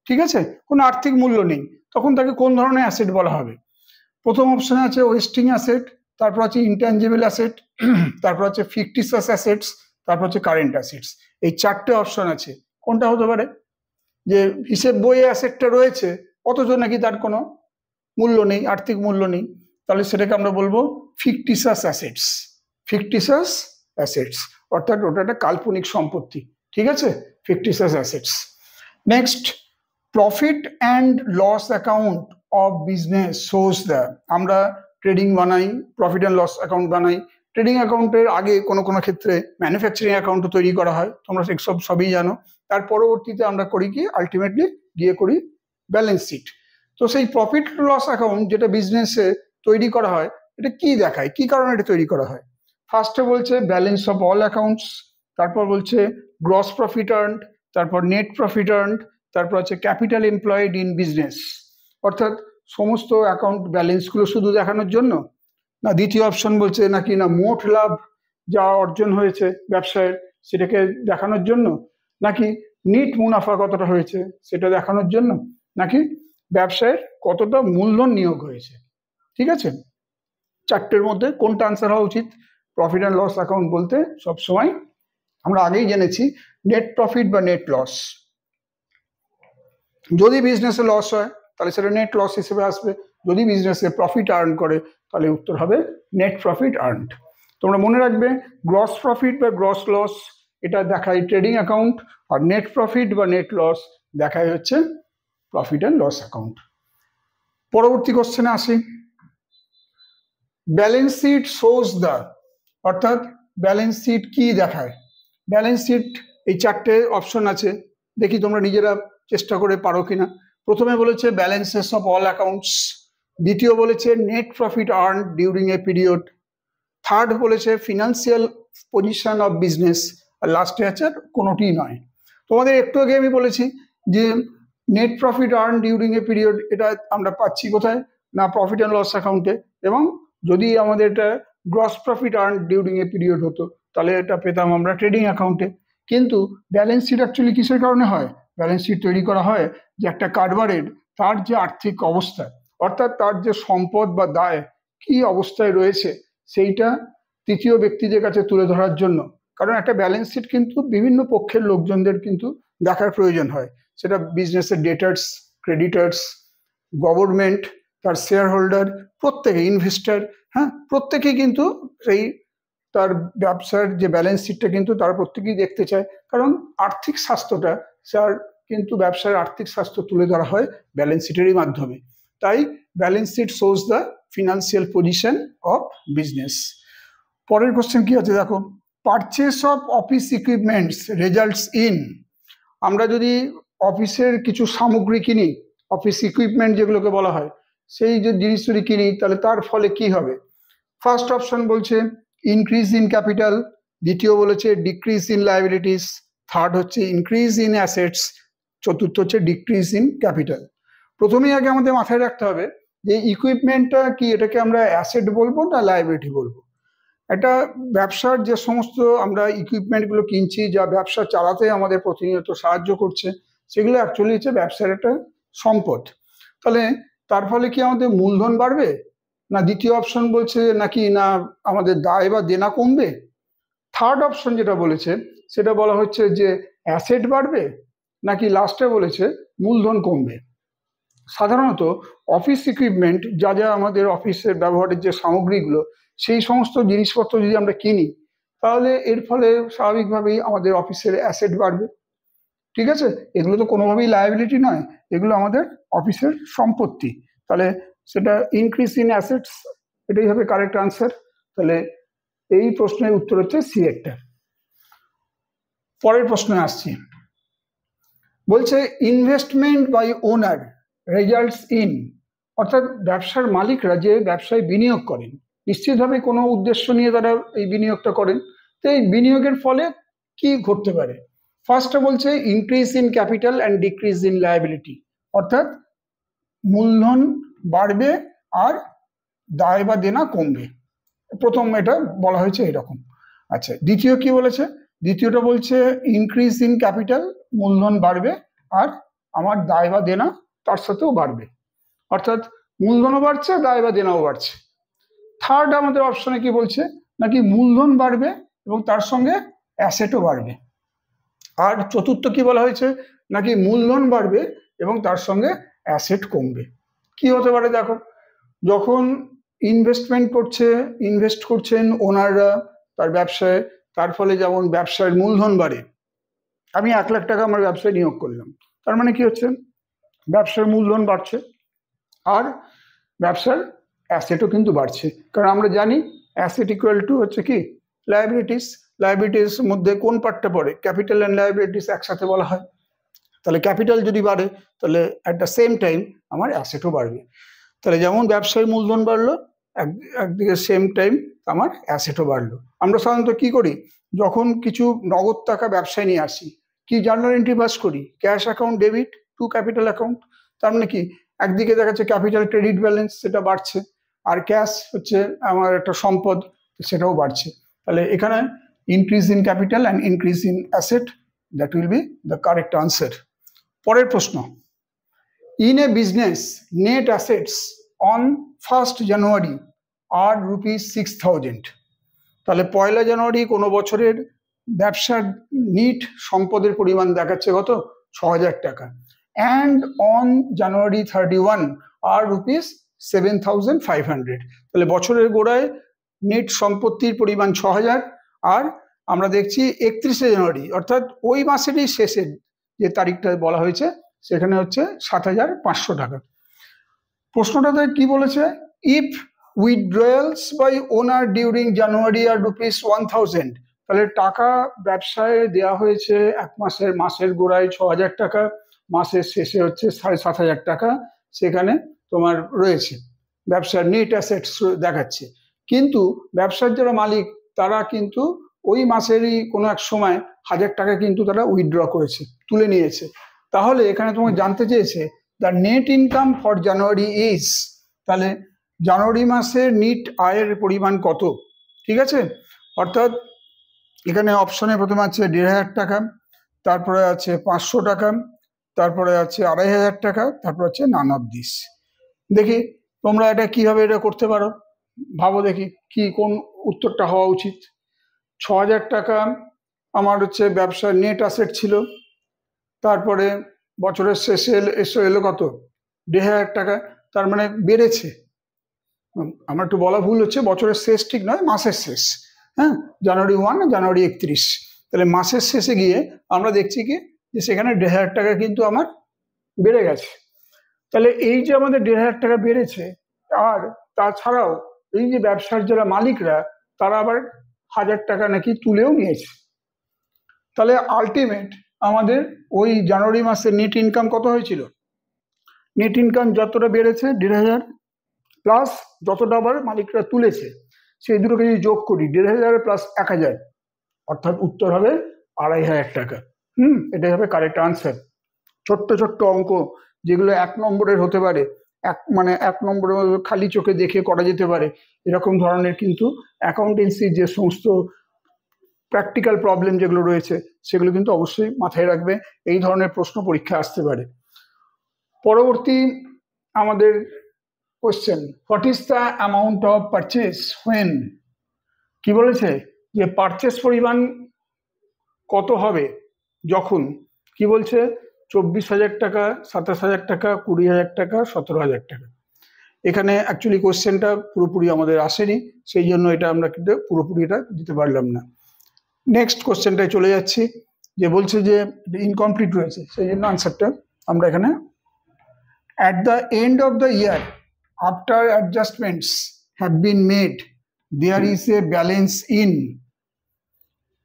ঠিক আছে, কোনো আর্থিক মূল্য নেই, তখন তাকে কোন ধরনের অ্যাসেট বলা হবে? প্রথম অপশনে আছে ওয়েস্টিং অ্যাসেট, তারপর আছে ইনট্যাঞ্জিবল অ্যাসেট, তারপর আছে ফিকটিশিয়াস অ্যাসেটস, তারপর হচ্ছে কারেন্ট অ্যাসেটস। এই চারটে অপশন আছে, কোনটা হতে পারে? যে হিসেব বইয়ে অ্যাসেটটা রয়েছে অথচ নাকি তার কোনো মূল্য নেই, আর্থিক মূল্য নেই, তাহলে সেটাকে আমরা বলবো ফিকটিশিয়াস অ্যাসেটস। ফিকটিশিয়াস অ্যাসেটস অর্থাৎ ওটা একটা কাল্পনিক সম্পত্তি, ঠিক আছে, fictitious assets. Next, profit and loss account of business shows the, আমরা ট্রেডিং বানাই, প্রফিট অ্যান্ড লস অ্যাকাউন্ট বানাই। ট্রেডিং অ্যাকাউন্টের আগে কোনো কোনো ক্ষেত্রে ম্যানুফ্যাকচারিং অ্যাকাউন্টও তৈরি করা হয়, তোমরা সবই জানো। তার পরবর্তীতে আমরা করি কি, আলটিমেটলি গিয়ে করি ব্যালেন্স শিট। তো সেই প্রফিট লস অ্যাকাউন্ট যেটা বিজনেসে তৈরি করা হয়, এটা কি দেখায়, কি কারণে এটা তৈরি করা হয়? ফার্স্টে বলছে ব্যালেন্স অফ অল অ্যাকাউন্টস, তারপর বলছে গ্রস প্রফিট আর্নড, তারপর নেট প্রফিট আর্নড, তারপর হচ্ছে ক্যাপিটাল এমপ্লয়েড ইন বিজনেস। অর্থাৎ সমস্ত অ্যাকাউন্ট ব্যালেন্সগুলো শুধু দেখানোর জন্য না, দ্বিতীয় অপশন বলছে নাকি না মোট লাভ যা অর্জন হয়েছে ব্যবসায়ের সেটাকে দেখানোর জন্য, নাকি নিট মুনাফা কতটা হয়েছে সেটা দেখানোর জন্য, নাকি ব্যবসায়ের কতটা মূলধন নিয়োগ হয়েছে, ঠিক আছে? চারটের মধ্যে কোনটা আনসার হওয়া উচিত? প্রফিট অ্যান্ড লস অ্যাকাউন্ট বলতে সবসময় আমরা আগেই জেনেছি নেট প্রফিট বা নেট লস। যদি বিজনেসে লস হয় তাহলে সেটা নেট লস হিসেবে আসবে, যদি বিজনেসে প্রফিট আর্ন করে তাহলে উত্তর হবে নেট প্রফিট আর্নড। তোমরা মনে রাখবে গ্রস প্রফিট বা গ্রস লস এটা দেখায় ট্রেডিং অ্যাকাউন্ট, আর নেট প্রফিট বা নেট লস দেখায় হচ্ছে প্রফিট অ্যান্ড লস অ্যাকাউন্ট। পরবর্তী কোশ্চেনে আসি, ব্যালেন্স শিট শোজ দ্য, অর্থাৎ ব্যালেন্স শিট কি দেখায়? ব্যালেন্স শিট এই চারটে অপশন আছে, দেখি তোমরা নিজেরা চেষ্টা করে পারো কিনা। প্রথমে বলেছে ব্যালেন্সেস অফ অল অ্যাকাউন্টস, দ্বিতীয় বলেছে net profit earn during a period, third বলেছে ফিনান্সিয়াল পজিশন অফ বিজনেস, আর লাস্টে আছে কোনোটিই নয়। তোমাদের একটু আগে আমি বলেছি যে net profit earn during a period এটা আমরা পাচ্ছি কোথায় না, প্রফিট অ্যান্ড লস অ্যাকাউন্টে, এবং যদি আমাদের এটা gross profit earn during a period হতো তাহলে এটা পেতাম আমরা ট্রেডিং অ্যাকাউন্টে। কিন্তু ব্যালেন্স শিট অ্যাকচুয়ালি কিসের কারণে হয়? ব্যালেন্স শিট তৈরি করা হয় যে একটা কারবারের তার যে আর্থিক অবস্থা, অর্থাৎ তার যে সম্পদ বা দায় কি অবস্থায় রয়েছে সেইটা তৃতীয় ব্যক্তিদের কাছে তুলে ধরার জন্য। কারণ একটা ব্যালেন্স শিট কিন্তু বিভিন্ন পক্ষের লোকজনদের কিন্তু দেখার প্রয়োজন হয়, সেটা বিজনেসের ডেটার্স, ক্রেডিটার্স, গভর্নমেন্ট, তার শেয়ার হোল্ডার, প্রত্যেকে, ইনভেস্টার, হ্যাঁ, প্রত্যেকেই কিন্তু সেই তার ব্যবসার যে ব্যালেন্স শিটটা কিন্তু তারা প্রত্যেকেই দেখতে চায়, কারণ আর্থিক স্বাস্থ্যটা তার কিন্তু ব্যবসার আর্থিক স্বাস্থ্য তুলে ধরা হয় ব্যালেন্স শিটেরই মাধ্যমে। তাই balance sheet shows the financial position of business. পরের কোশ্চেন কি আছে দেখো, purchase of office equipments results in, আমরা যদি অফিসের কিছু সামগ্রী কিনি, অফিস ইকুইপমেন্ট যেগুলোকে বলা হয়, সেই যে জিনিসগুলি কিনি তাহলে তার ফলে কি হবে? ফার্স্ট অপশন বলছে ইনক্রিজ ইন ক্যাপিটাল, দ্বিতীয় বলেছে ডিক্রিজ ইন লায়াবিলিটিস, থার্ড হচ্ছে ইনক্রিজ ইন অ্যাসেটস, চতুর্থ হচ্ছে ডিক্রিজ ইন ক্যাপিটাল। প্রথমেই আগে আমাদের মাথায় রাখতে হবে যে ইকুইপমেন্টটা কি, এটাকে আমরা অ্যাসেট বলবো না লায়াবিলিটি বলবো? এটা ব্যবসার যে সমস্ত আমরা ইকুইপমেন্টগুলো কিনছি যা ব্যবসা চালাতে আমাদের প্রতিনিয়ত সাহায্য করছে, সেগুলো অ্যাকচুয়ালি হচ্ছে ব্যবসার একটা সম্পদ। তাহলে তার ফলে কি আমাদের মূলধন বাড়বে, না দ্বিতীয় অপশন বলছে নাকি না আমাদের দায় বা দেনা কমবে? থার্ড অপশন যেটা বলেছে সেটা বলা হচ্ছে যে অ্যাসেট বাড়বে, নাকি লাস্টে বলেছে মূলধন কমবে? সাধারণত অফিস ইকুইপমেন্ট যা যা আমাদের অফিসের ব্যবহারের যে সামগ্রীগুলো, সেই সমস্ত জিনিসপত্র যদি আমরা কিনি তাহলে এর ফলে স্বাভাবিকভাবেই আমাদের অফিসের অ্যাসেট বাড়বে, ঠিক আছে? এগুলো তো কোনোভাবেই লায়াবিলিটি নয়, এগুলো আমাদের অফিসের সম্পত্তি, তাহলে সেটা ইনক্রিজ ইন অ্যাসেটস, এটাই হবে কারেক্ট আনসার। তাহলে এই প্রশ্নের উত্তর হচ্ছে সি একটা। পরের প্রশ্নে আসছি, বলছে investment by owner results in, অর্থাৎ ব্যবসার মালিকরা যে ব্যবসায় বিনিয়োগ করেন নিশ্চিতভাবে কোনো উদ্দেশ্য নিয়ে তারা এই বিনিয়োগটা করেন, তো এই বিনিয়োগের ফলে কি ঘটতে পারে? ফার্স্টে বলছে increase in capital and decrease in liability, অর্থাৎ মূলধন বাড়বে আর দায় বা দেনা কমবে, প্রথম এটা বলা হয়েছে এরকম। আচ্ছা, দ্বিতীয় কি বলেছে? দ্বিতীয়টা বলছে ইনক্রিজ ইন ক্যাপিটাল, মূলধন বাড়বে, আর আমার দায় বা দেনা তার সাথেও বাড়বে, অর্থাৎ মূলধনও বাড়ছে, দায় বা দেনাও বাড়ছে। থার্ড আমাদের অপশনে কি বলছে? নাকি মূলধন বাড়বে এবং তার সঙ্গে অ্যাসেটও বাড়বে। আর চতুর্থ কি বলা হয়েছে? নাকি মূলধন বাড়বে এবং তার সঙ্গে অ্যাসেট কমবে। কি হতে পারে দেখো, যখন ইনভেস্ট করছেন ওনাররা তার ব্যবসায়, তার ফলে যেমন ব্যবসার মূলধন বাড়ে। আমি 1 লাখ টাকা আমার ব্যবসায় নিয়োগ করলাম, তার মানে কি হচ্ছে? ব্যবসার মূলধন বাড়ছে আর ব্যবসার অ্যাসেটও কিন্তু বাড়ছে, কারণ আমরা জানি অ্যাসেট ইকুয়াল টু হচ্ছে কি লায়াবিলিটিস। লায়াবিলিটিস মধ্যে কোন পার্টটা পড়ে? ক্যাপিটাল অ্যান্ড লায়াবিলিটিস একসাথে বলা হয়। তাহলে ক্যাপিটাল যদি বাড়ে তাহলে অ্যাট দ্য সেম টাইম আমার অ্যাসেটও বাড়বে। তাহলে যেমন ব্যবসায় মূলধন বাড়লো, একদিকে সেম টাইম আমার অ্যাসেটও বাড়লো। আমরা সাধারণত কি করি? যখন কিছু নগদ টাকা ব্যবসায় নিয়ে আসি, কি জার্নাল এন্ট্রি পাস করি? Cash account debit two capital account. তার মানে কি, একদিকে দেখা যাচ্ছে ক্যাপিটাল ক্রেডিট ব্যালেন্স সেটা বাড়ছে, আর ক্যাশ হচ্ছে আমার একটা সম্পদ, সেটাও বাড়ছে। তাহলে এখানে increase in capital and increase in asset, that will be the correct answer. পরের প্রশ্ন, in a business net assets on 1st জানুয়ারি আর ₹6,000। তাহলে 1 জানুয়ারি কোনো বছরের ব্যবসার নিট সম্পদের পরিমাণ দেখাচ্ছে কত? 6,000 টাকা। অ্যান্ড অন জানুয়ারি 31 আর ₹7,500। তাহলে বছরের গোড়ায় নেট সম্পত্তির পরিমাণ 6,000, আর আমরা দেখছি 31শে জানুয়ারি অর্থাৎ ওই মাসেরই শেষের যে তারিখটা বলা হয়েছে সেখানে হচ্ছে 7,500 টাকা। প্রশ্নটাতে কি বলেছে? ইফ উইথড্রয়ালস বাই ওনার ডিউরিং জানুয়ারি আর ₹1,000। তাহলে টাকা ব্যবসায় দেওয়া হয়েছে এক মাসের গোড়ায় 6,000 টাকা, মাসের শেষে হচ্ছে 7,500 টাকা সেখানে তোমার রয়েছে, ব্যবসার নেট অ্যাসেটস দেখাচ্ছে। কিন্তু ব্যবসার যারা মালিক তারা কিন্তু ওই মাসেরই কোনো এক সময় 1,000 টাকা কিন্তু তারা উইথড্র করেছে, তুলে নিয়েছে। তাহলে এখানে তোমাকে জানতে চেয়েছে the net income for January is, তাহলে জানুয়ারি মাসের নেট আয়ের পরিমাণ কত? ঠিক আছে, অর্থাৎ এখানে অপশনে প্রথমে আছে 1,500 টাকা, তারপরে আছে 500 টাকা, তারপরে আছে 2,500 টাকা, তারপর আছে নান অফ দিস। দেখি তোমরা এটা কিভাবে এটা করতে পারো, ভাবো দেখি কি কোন উত্তরটা হওয়া উচিত। 6,000 টাকা আমার হচ্ছে ব্যবসার নেট অ্যাসেট ছিল, তারপরে বছরের শেষে এলো কত? 1,500 টাকা, তার মানে বেড়েছে। আমার একটু বলা ভুল হচ্ছে, বছরের শেষ ঠিক নয়, মাসের শেষ। হ্যাঁ, জানুয়ারি 1 জানুয়ারি 31। তাহলে মাসের শেষে গিয়ে আমরা দেখছি কি যে সেখানে 1,500 টাকা কিন্তু আমার বেড়ে গেছে। তাহলে এই যে আমাদের 1,500 টাকা বেড়েছে, আর তাছাড়াও এই যে ব্যবসার যারা মালিকরা তারা আবার 1,000 টাকা নাকি তুলেও নিয়েছে। তাহলে আলটিমেট আমাদের ওই জানুয়ারি মাসের নেট ইনকাম কত হয়েছিল? নেট ইনকাম যতটা বেড়েছে 1,500 প্লাস যতটা আবার মালিকরা তুলেছে, সেই দুটোকে যদি যোগ করি 1,500 প্লাস 1,000, অর্থাৎ উত্তর হবে 2,500 টাকা। এটাই হবে কারেক্ট আনসার। ছোট্ট ছোট্ট অঙ্ক যেগুলো 1 নম্বরের হতে পারে, মানে 1 নম্বরের খালি চোখে দেখে করা যেতে পারে, এরকম ধরনের কিন্তু অ্যাকাউন্টেন্সির যে সমস্ত প্র্যাকটিক্যাল প্রবলেম যেগুলো রয়েছে সেগুলো কিন্তু অবশ্যই মাথায় রাখবে, এই ধরনের প্রশ্ন পরীক্ষা আসতে পারে। পরবর্তী আমাদের question, what is the amount of purchase when? কি বলেছে যে পারচেস পরিমাণ কত হবে যখন, কি বলছে? 24,000 টাকা, 27,000 টাকা, 20,000 টাকা, 17,000 টাকা। এখানে অ্যাকচুয়ালি কোশ্চেনটা পুরোপুরি আমাদের আসেনি, সেই জন্য এটা আমরা কিন্তু পুরোপুরি এটা দিতে পারলাম না। নেক্সট কোশ্চেনটায় চলে যাচ্ছি, যে বলছে যে ইনকমপ্লিট রয়েছে, সেই জন্য আনসারটা আমরা এখানে at the end of the year after adjustments have been made there is a balance in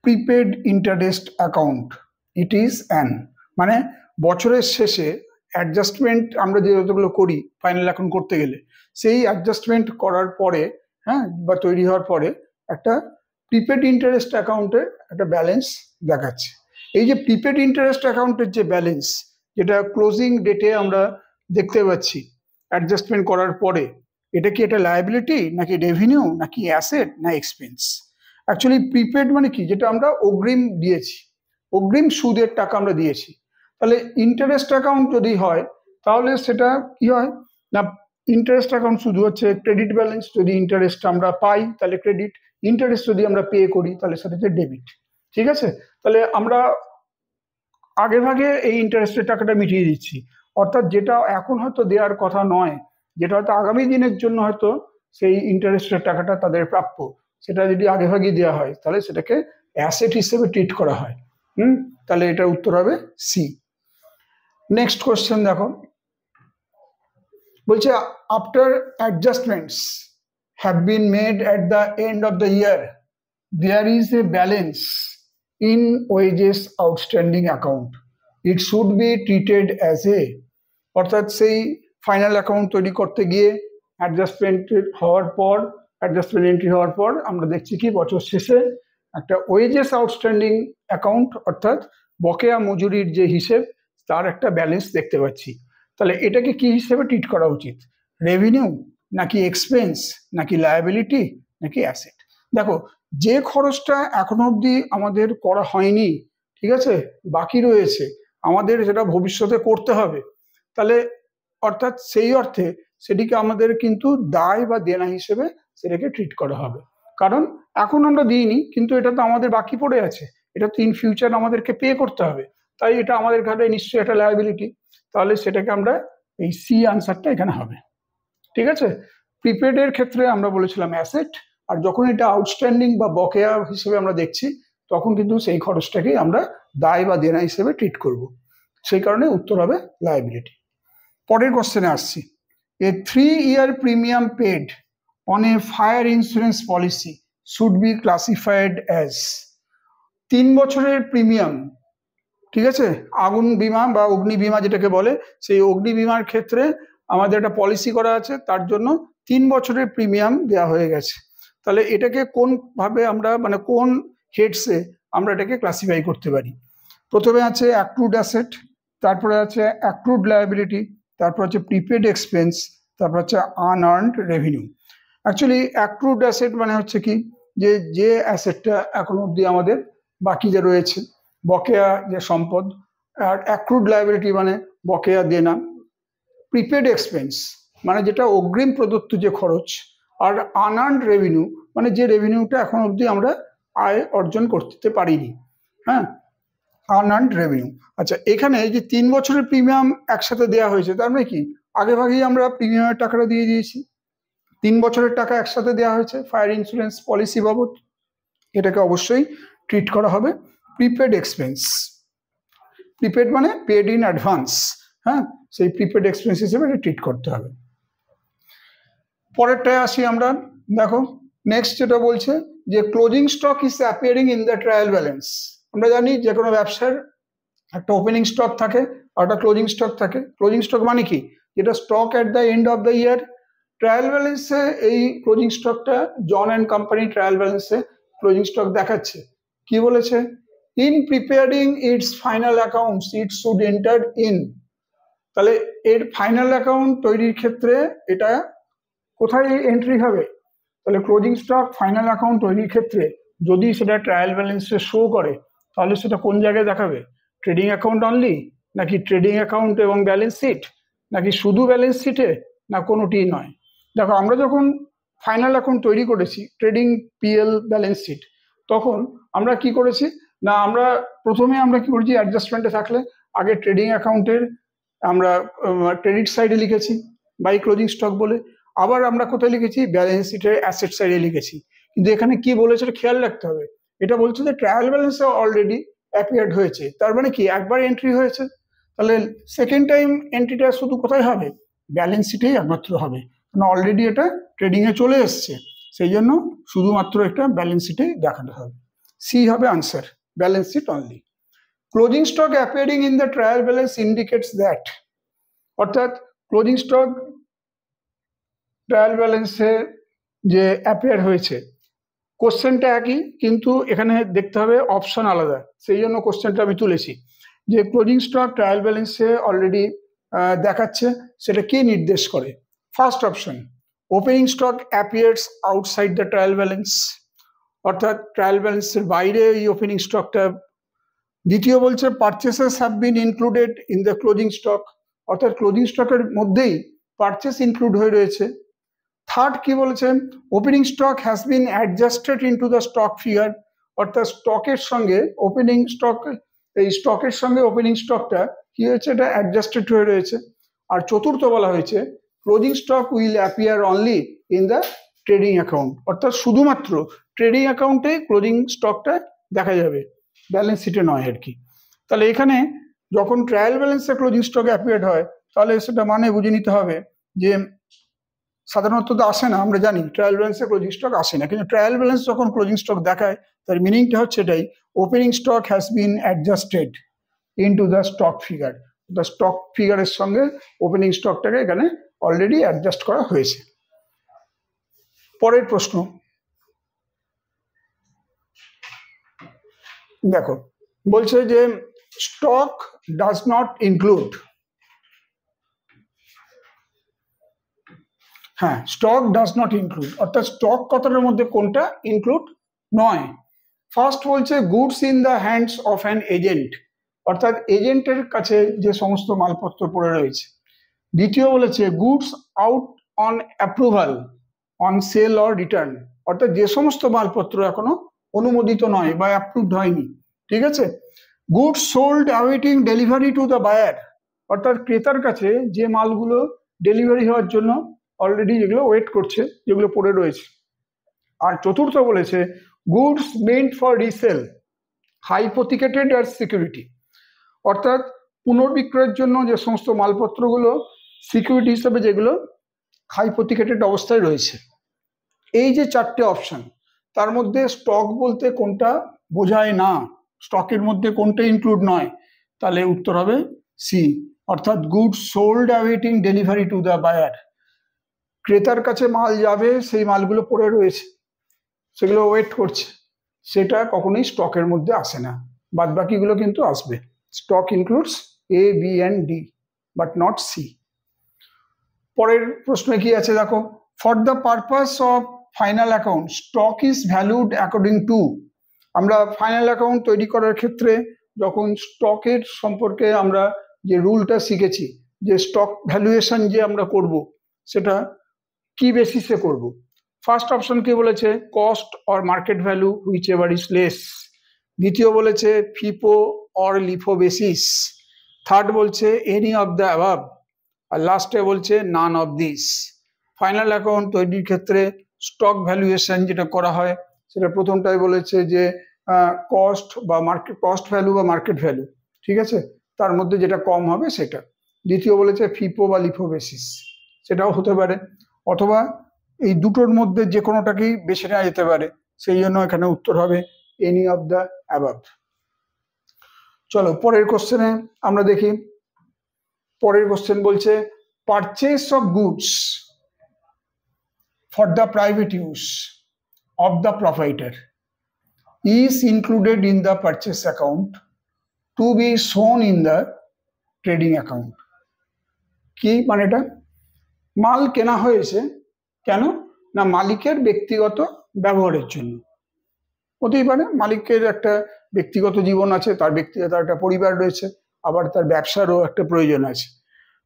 prepaid interest account, it is an, মানে বছরের শেষে অ্যাডজাস্টমেন্ট আমরা যে যতগুলো করি ফাইনাল অ্যাকাউন্ট করতে গেলে, সেই অ্যাডজাস্টমেন্ট করার পরে বা তৈরি হওয়ার পরে একটা প্রিপেড ইন্টারেস্ট অ্যাকাউন্টের একটা ব্যালেন্স দেখাচ্ছে। এই যে প্রিপেড ইন্টারেস্ট অ্যাকাউন্টের যে ব্যালেন্স, যেটা ক্লোজিং ডেটে আমরা দেখতে পাচ্ছি অ্যাডজাস্টমেন্ট করার পরে, এটা কি একটা লায়াবিলিটি নাকি রেভিনিউ নাকি অ্যাসেট না এক্সপেন্স? অ্যাকচুয়ালি প্রিপেড মানে কি, যেটা আমরা অগ্রিম দিয়েছি, অগ্রিম সুদের টাকা আমরা দিয়েছি। তাহলে ইন্টারেস্ট অ্যাকাউন্ট যদি হয় তাহলে সেটা কি হয় না, ইন্টারেস্ট অ্যাকাউন্ট শুধু হচ্ছে ক্রেডিট ব্যালেন্স, যদি ইন্টারেস্ট আমরা পাই তাহলে ক্রেডিট, ইন্টারেস্ট যদি আমরা পে করি তাহলে সেটা হচ্ছে ডেবিট। ঠিক আছে, তাহলে আমরা আগে ভাগে এই ইন্টারেস্টের টাকাটা মিটিয়ে দিচ্ছি, অর্থাৎ যেটা এখন হয়তো দেওয়ার কথা নয়, যেটা হয়তো আগামী দিনের জন্য হয়তো সেই ইন্টারেস্টের টাকাটা তাদের প্রাপ্য, সেটা যদি আগে ভাগে দেওয়া হয় তাহলে সেটাকে অ্যাসেট হিসেবে ট্রিট করা হয়। তাহলে এটার উত্তর হবে সি। নেক্সট কোশ্চেন দেখো, বলছে after adjustments have been made at the end of the year there is a balance in wages outstanding account, it should be treated as a, অর্থাৎ সেই ফাইনাল অ্যাকাউন্ট তৈরি করতে গিয়ে অ্যাডজাস্টমেন্ট হওয়ার পর, adjustment entry হওয়ার পর আমরা দেখছি কি বছর শেষে একটা ওয়েজেস আউটস্ট্যান্ডিং অ্যাকাউন্ট, অর্থাৎ বকেয়া মজুরির যে হিসেব তার একটা ব্যালেন্স দেখতে পাচ্ছি। তাহলে এটাকে কি হিসেবে ট্রিট করা উচিত, রেভিনিউ নাকি এক্সপেন্স নাকি লায়াবিলিটি নাকি অ্যাসেট? দেখো, যে খরচটা এখনো অবধি আমাদের করা হয়নি, ঠিক আছে, বাকি রয়েছে, আমাদের সেটা ভবিষ্যতে করতে হবে, তাহলে অর্থাৎ সেই অর্থে সেটিকে আমাদের কিন্তু দায় বা দেনা হিসেবে সেটাকে ট্রিট করা হবে। কারণ এখন আমরা দিইনি, কিন্তু এটা তো আমাদের বাকি পড়ে আছে, এটা তো ইন ফিউচার আমাদেরকে পে করতে হবে, তাই এটা আমাদের ঘাড়ে নিশ্চয়ই একটা লায়াবিলিটি। তাহলে সেটাকে আমরা, এই সি আনসারটা এখানে হবে। ঠিক আছে, প্রিপেডের ক্ষেত্রে আমরা বলেছিলাম অ্যাসেট, আর যখন এটা আউটস্ট্যান্ডিং বা বকেয়া হিসেবে আমরা দেখছি তখন কিন্তু সেই খরচটাকে আমরা দায় বা দেনা হিসেবে ট্রিট করব, সেই কারণে উত্তর হবে লায়াবিলিটি। পরের কোশ্চেনে আসছি, a 3-year premium paid on a fire insurance policy should be classified as, 3 বছরের প্রিমিয়াম, ঠিক আছে, আগুন বিমা বা অগ্নি বিমা যেটাকে বলে, সেই অগ্নি বিমার ক্ষেত্রে আমাদের একটা পলিসি করা আছে, তার জন্য 3 বছরের প্রিমিয়াম দেওয়া হয়ে গেছে। তাহলে এটাকে কোন ভাবে আমরা, মানে কোন হেডসে আমরা এটাকে ক্লাসিফাই করতে পারি? প্রথমে আছে অ্যাক্রুড অ্যাসেট, তারপরে আছে অ্যাক্রুড লায়াবিলিটি, তারপর হচ্ছে প্রিপেড এক্সপেন্স, তারপর হচ্ছে unearned revenue. Actually accrued asset মানে হচ্ছে কি, যে অ্যাসেটটা এখন অবধি আমাদের বাকি যে রয়েছে, বকেয়া যে সম্পদ। আর অ্যাক্রুড লায়াবিলিটি মানে বকেয়া দেনা। প্রিপেড এক্সপেন্স মানে যেটা অগ্রিম প্রদত্ত যে খরচ। আর আনআর্নড রেভিনিউ মানে যে রেভিনিউটা এখন অবধি আমরা আয় অর্জন করতে পারিনি। হ্যাঁ, আনআর্নড রেভিনিউ। আচ্ছা, এখানে যে 3 বছরের প্রিমিয়াম একসাথে দেওয়া হয়েছে, তার মানে কি আগে ভাগেই আমরা প্রিমিয়ামের টাকাটা দিয়ে দিয়েছি, 3 বছরের টাকা একসাথে দেওয়া হয়েছে ফায়ার ইন্স্যুরেন্স পলিসি বাবদ, এটাকে অবশ্যই ট্রিট করা হবে প্রিপেড এক্সপেন্স। প্রিপেড মানে পেড ইন অ্যাডভান্স, হ্যাঁ, সেই প্রিপেড এক্সপেন্স হিসেবে এটা ট্রিট করতে হবে। পরেরটায় আসি আমরা, দেখো নেক্সট যেটা বলছে যে closing stock is appearing in the trial balance. আমরা জানি যে কোনো ব্যবসার একটা ওপেনিং স্টক থাকে আর একটা ক্লোজিং স্টক থাকে। ক্লোজিং স্টক মানে কি, যেটা stock at the end of the year. Trial ব্যালেন্সে এই ক্লোজিং স্টকটা জন অ্যান্ড কোম্পানি ট্রায়াল ব্যালেন্সে ক্লোজিং স্টক দেখাচ্ছে। কি বলেছে, in preparing it's final accounts it should enter in. তাহলে এর ফাইনাল অ্যাকাউন্ট তৈরির ক্ষেত্রে এটা কোথায় এন্ট্রি হবে? তাহলে ক্লোজিং স্টক ফাইনাল অ্যাকাউন্ট তৈরির ক্ষেত্রে যদি সেটা ট্রায়াল ব্যালেন্সে শো করে তাহলে সেটা কোন জায়গায় দেখাবে? ট্রেডিং অ্যাকাউন্ট অনলি, নাকি ট্রেডিং অ্যাকাউন্ট এবং ব্যালেন্স শিট, নাকি শুধু ব্যালেন্স শিটে, না কোনোটি নয়? দেখো, আমরা যখন ফাইনাল অ্যাকাউন্ট তৈরি করেছি ট্রেডিং পিএল ব্যালেন্স শিট, তখন আমরা কি করেছি না, আমরা প্রথমে আমরা কি করেছি, অ্যাডজাস্টমেন্টে থাকলে আগে ট্রেডিং অ্যাকাউন্টের আমরা ক্রেডিট সাইডে লিখেছি বাই ক্লোজিং স্টক বলে, আবার আমরা কোথায় লিখেছি, ব্যালেন্স শিটের অ্যাসেট সাইডে লিখেছি। কিন্তু এখানে কি বলেছে খেয়াল রাখতে হবে, এটা বলছে যে ট্রায়াল ব্যালেন্সে অলরেডি অ্যাপিয়ার্ড হয়েছে, তার মানে কি একবার এন্ট্রি হয়েছে, তাহলে সেকেন্ড টাইম এন্ট্রিটা শুধু কোথায় হবে, ব্যালেন্স শিটেই একমাত্র হবে, কারণ অলরেডি এটা ট্রেডিং এ চলে এসছে, সেই জন্য শুধুমাত্র একটা ব্যালেন্স শিটে দেখাতে হবে। সি হবে answer, balance sheet only. Closing stock appearing in the trial balance indicates that, অর্থাৎ ক্লোজিং স্টক ট্রায়াল ব্যালেন্সে যে অ্যাপিয়ার হয়েছে, কোশ্চেনটা একই কিন্তু এখানে দেখতে হবে অপশন আলাদা, সেই জন্য কোশ্চেনটা আমি তুলেছি যে ক্লোজিং স্টক ট্রায়াল ব্যালেন্সে অলরেডি দেখাচ্ছে, সেটা কি নির্দেশ করে? First option, opening stock appears outside the trial balance. অর্থাৎ ট্রায়াল ব্যালেন্সের বাইরে এই ওপেনিং স্টকটা। দ্বিতীয় বলছে purchases have been included in the closing stock, অর্থাৎ ক্লোজিং স্টকের মধ্যেই পারচেস ইনক্লুড হয়ে রয়েছে। থার্ড কি বলেছেন, opening stock has been adjusted into the stock figure, অর্থাৎ স্টকের সঙ্গে ওপেনিং স্টক, এই স্টকের সঙ্গে ওপেনিং স্টকটা কি হয়েছে, এটা অ্যাডজাস্টেড হয়ে রয়েছে। আর চতুর্থ বলা হয়েছে closing stock will appear only in the trading account, অর্থাৎ শুধুমাত্র ট্রেডিং অ্যাকাউন্টে ক্লোজিং স্টকটা দেখা যাবে, ব্যালেন্স শিটে নয় আর কি। তাহলে এখানে যখন ট্রায়াল ব্যালেন্সে ক্লোজিং স্টকে অ্যাপিয়ার্ড হয়, তাহলে সেটা মানে বুঝে নিতে হবে যে সাধারণত তো আসে না, আমরা জানি ট্রায়াল ব্যালেন্সে ক্লোজিং স্টক আসে না, কিন্তু ট্রায়াল ব্যালেন্স যখন ক্লোজিং স্টক দেখায় তার মিনিংটা হচ্ছে এটাই, opening stock has been adjusted into the stock figure, the stock ফিগারের সঙ্গে ওপেনিং স্টকটাকে এখানে অলরেডি অ্যাডজাস্ট করা হয়েছে। পরের প্রশ্ন দেখো, বলছে যে স্টক ডাজ নট ইনক্লুড, হ্যাঁ স্টক ডাজ নট ইনক্লুড, অর্থাৎ স্টক কথাটার মধ্যে কোনটা ইনক্লুড নয়। ফার্স্ট বলছে goods in the hands of an agent, অর্থাৎ এজেন্টের কাছে যে সমস্ত মালপত্র পড়ে রয়েছে। দ্বিতীয় বলেছে goods out on approval on sell or return, অর্থাৎ যে সমস্ত মালপত্র এখনো অনুমোদিত নয় বা অ্যাপ্রুভড হয়নি, ঠিক আছে। Goods sold awaiting delivery to the buyer, অর্থাৎ ক্রেতার কাছে যে মালগুলো ডেলিভারি হওয়ার জন্য অলরেডি যেগুলো ওয়েট করছে, যেগুলো পড়ে রয়েছে। আর চতুর্থ বলেছে goods meant for resale hypothecated as security, অর্থাৎ পুনর্বিক্রয়ের জন্য যে সমস্ত মালপত্রগুলো সিকিউরিটি হিসেবে যেগুলো হাইপোথিকেটেড অবস্থায় রয়েছে। এই যে চারটে অপশন, তার মধ্যে স্টক বলতে কোনটা বোঝায় না, স্টকের মধ্যে কোনটা ইনক্লুড নয়, তাহলে উত্তর হবে সি, অর্থাৎ goods sold awaiting delivery to the buyer, ক্রেতার কাছে মাল যাবে, সেই মালগুলো পড়ে রয়েছে, সেগুলো ওয়েট করছে, সেটা কখনোই স্টকের মধ্যে আসে না, বাদ বাকিগুলো কিন্তু আসবে। Stock includes A B and D but not C. পরের প্রশ্নে কি আছে দেখো, for the purpose of final account stock is valued according to, আমরা ফাইনাল অ্যাকাউন্ট তৈরি করার ক্ষেত্রে যখন স্টকের সম্পর্কে আমরা যে রুলটা শিখেছি, যে স্টক ভ্যালুয়েশন যে আমরা করব, সেটা কি বেসিসে করব। ফার্স্ট অপশন কি বলেছে, cost or market value which ever is less. দ্বিতীয় বলেছে ফিপো অর লিফো বেসিস। থার্ড বলছে এনি অফ দ্য অ্যাবাভ। আর লাস্টে বলছে নান অফ দিস। ফাইনাল অ্যাকাউন্ট তৈরির ক্ষেত্রে স্টক ভ্যালুয়েশন যেটা করা হয়, সেটা প্রথমটাই বলেছে যে কস্ট বা মার্কেট, কস্ট ভ্যালু বা মার্কেট ভ্যালু, ঠিক আছে, তার মধ্যে যেটা কম হবে সেটা। দ্বিতীয় বলেছে ফিপো বা লিফো বেসিস, সেটাও হতে পারে, অথবা এই দুটোর মধ্যে যে কোনোটাকেই বেছে নেওয়া যেতে পারে, সেই জন্য এখানে উত্তর হবে এনি অফ দ্য অ্যাবাভ। চলো পরের কোশ্চেনে আমরা দেখি। পরের কোশ্চেন বলছে purchase of goods for the private use of the proprietor is included in the purchase account to be shown in the trading account. কি মানে, এটা মাল কেনা হয়েছে কেন না, মালিকের ব্যক্তিগত ব্যবহারের জন্য। হতেই পারে মালিকের একটা ব্যক্তিগত জীবন আছে, তার ব্যক্তিগত একটা পরিবার রয়েছে, আবার তার ব্যবসারও একটা প্রয়োজন আছে।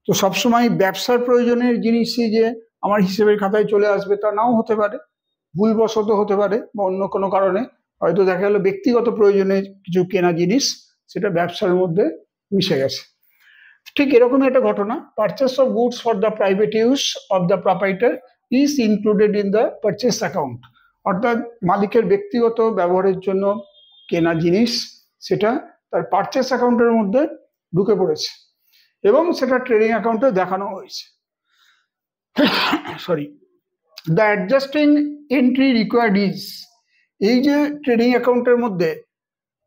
তো সবসময় ব্যবসার প্রয়োজনের জিনিসই যে আমার হিসেবের খাতায় চলে আসবে তা নাও হতে পারে, ভুলবশত হতে পারে, বা অন্য কোনো কারণে হয়তো দেখা গেল ব্যক্তিগত প্রয়োজনে কিছু কেনা জিনিস সেটা ব্যবসার মধ্যে মিশে গেছে। ঠিক এরকমই একটা ঘটনা, purchase of goods for the private use of the proprietor is included in the purchase account, অর্থাৎ মালিকের ব্যক্তিগত ব্যবহারের জন্য কেনা জিনিস সেটা তার পারচেস অ্যাকাউন্টের মধ্যে ঢুকে পড়েছে এবং সেটা ট্রেডিং অ্যাকাউন্টে দেখানো হয়েছে। Sorry, the adjusting entry required is, এই যে ট্রেডিং অ্যাকাউন্টের মধ্যে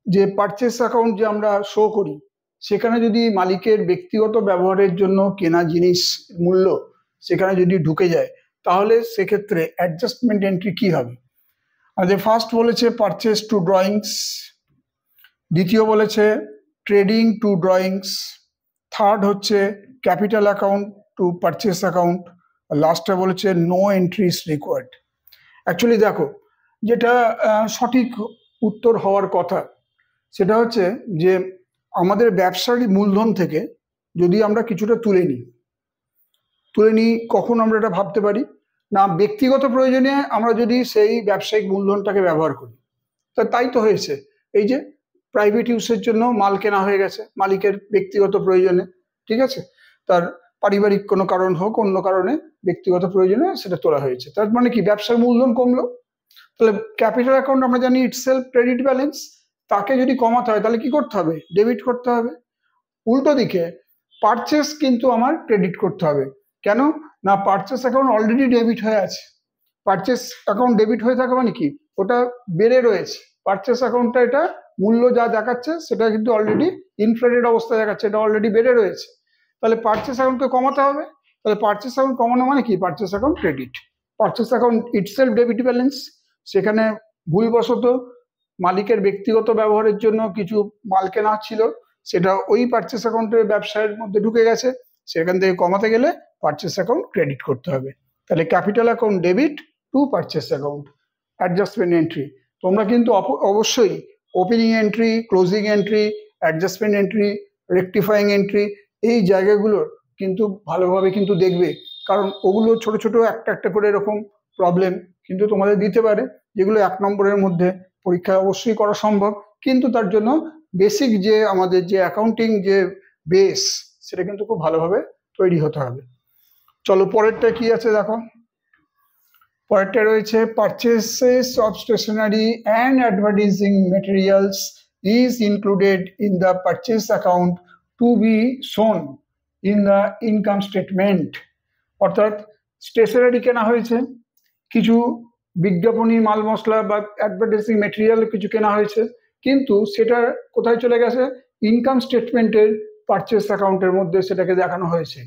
যে পারচেস অ্যাকাউন্ট যে আমরা শো করি, সেখানে যদি মালিকের ব্যক্তিগত ব্যবহারের জন্য কেনা জিনিস মূল্য সেখানে যদি ঢুকে যায়, তাহলে সেক্ষেত্রে অ্যাডজাস্টমেন্ট এন্ট্রি কি হবে। আমাদের ফার্স্ট বলেছে পারচেস টু ড্রয়িংস, দ্বিতীয় বলেছে ট্রেডিং টু ড্রয়িংস, থার্ড হচ্ছে capital account two purchase account, লাস্টে বলেছে নো এন্ট্রিজ রিকোয়ার্ড। অ্যাকচুয়ালি দেখো, যেটা সঠিক উত্তর হওয়ার কথা সেটা হচ্ছে যে আমাদের ব্যবসার মূলধন থেকে যদি আমরা কিছুটা তুলে নিই কখন আমরা এটা ভাবতে পারি না ব্যক্তিগত প্রয়োজনে আমরা যদি সেই ব্যবসায়িক মূলধনটাকে ব্যবহার করি। তাই তো হয়েছে, এই যে প্রাইভেট ইউজের জন্য মাল কেনা হয়ে গেছে মালিকের ব্যক্তিগত প্রয়োজনে, ঠিক আছে, তার পারিবারিক কোনো কারণ হোক অন্য কারণে ব্যক্তিগত প্রয়োজনে সেটা তোলা হয়েছে। তার মানে কি ব্যবসার মূলধন কমলো। তাহলে ক্যাপিটাল অ্যাকাউন্ট আমরা জানি ইটসেলফ ক্রেডিট ব্যালেন্স, তাকে যদি কমাতে হয় তাহলে কি করতে হবে? ডেবিট করতে হবে। উল্টো দিকে পারচেস কিন্তু আমার ক্রেডিট করতে হবে। কেন না? পারচেস অ্যাকাউন্ট অলরেডি ডেবিট হয়ে আছে। পারচেস অ্যাকাউন্ট ডেবিট হয়ে থাকে মানে কি ওটা বেড়ে রয়েছে। পারচেস অ্যাকাউন্টটা এটা মূল্য যা দেখাচ্ছে সেটা কিন্তু অলরেডি ইনফ্লেটেড অবস্থায় দেখাচ্ছে, এটা অলরেডি বেড়ে রয়েছে। তাহলে পারচেস অ্যাকাউন্টকে কমাতে হবে। তাহলে পারচেস অ্যাকাউন্ট কমানো মানে কি? Purchase account credit. Purchase account itself debit balance, সেখানে ভুলবশত মালিকের ব্যক্তিগত ব্যবহারের জন্য কিছু মাল কেনা ছিল, সেটা ওই পারচেস অ্যাকাউন্টের ব্যবসায়ের মধ্যে ঢুকে গেছে, সেখান থেকে কমাতে গেলে পারচেস অ্যাকাউন্ট ক্রেডিট করতে হবে। তাহলে capital account debit to purchase account. Adjustment entry তোমরা কিন্তু অবশ্যই opening entry, closing entry, adjustment entry, rectifying entry এই জায়গাগুলোর কিন্তু ভালোভাবে কিন্তু দেখবে, কারণ ওগুলো ছোট ছোট একটা একটা করে এরকম প্রবলেম কিন্তু তোমাদের দিতে পারে, যেগুলো 1 নম্বরের মধ্যে পরীক্ষায় অবশ্যই করা সম্ভব। কিন্তু তার জন্য বেসিক যে আমাদের যে অ্যাকাউন্টিং যে বেস সেটা কিন্তু খুব ভালোভাবে তৈরি হতে হবে। চলো পরেরটা কি আছে দেখো। পরেরটা রয়েছে purchases of stationery and advertising materials is included in the purchase account to be shown in the income statement. অর্থাৎ স্টেশনারি কেনা হয়েছে, কিছু বিজ্ঞাপনী মাল মশলা বা অ্যাডভার্টাইজিং ম্যাটেরিয়াল কিছু কেনা হয়েছে, কিন্তু সেটা কোথায় চলে গেছে? ইনকাম স্টেটমেন্টের পারচেস অ্যাকাউন্টের মধ্যে সেটাকে দেখানো হয়েছে।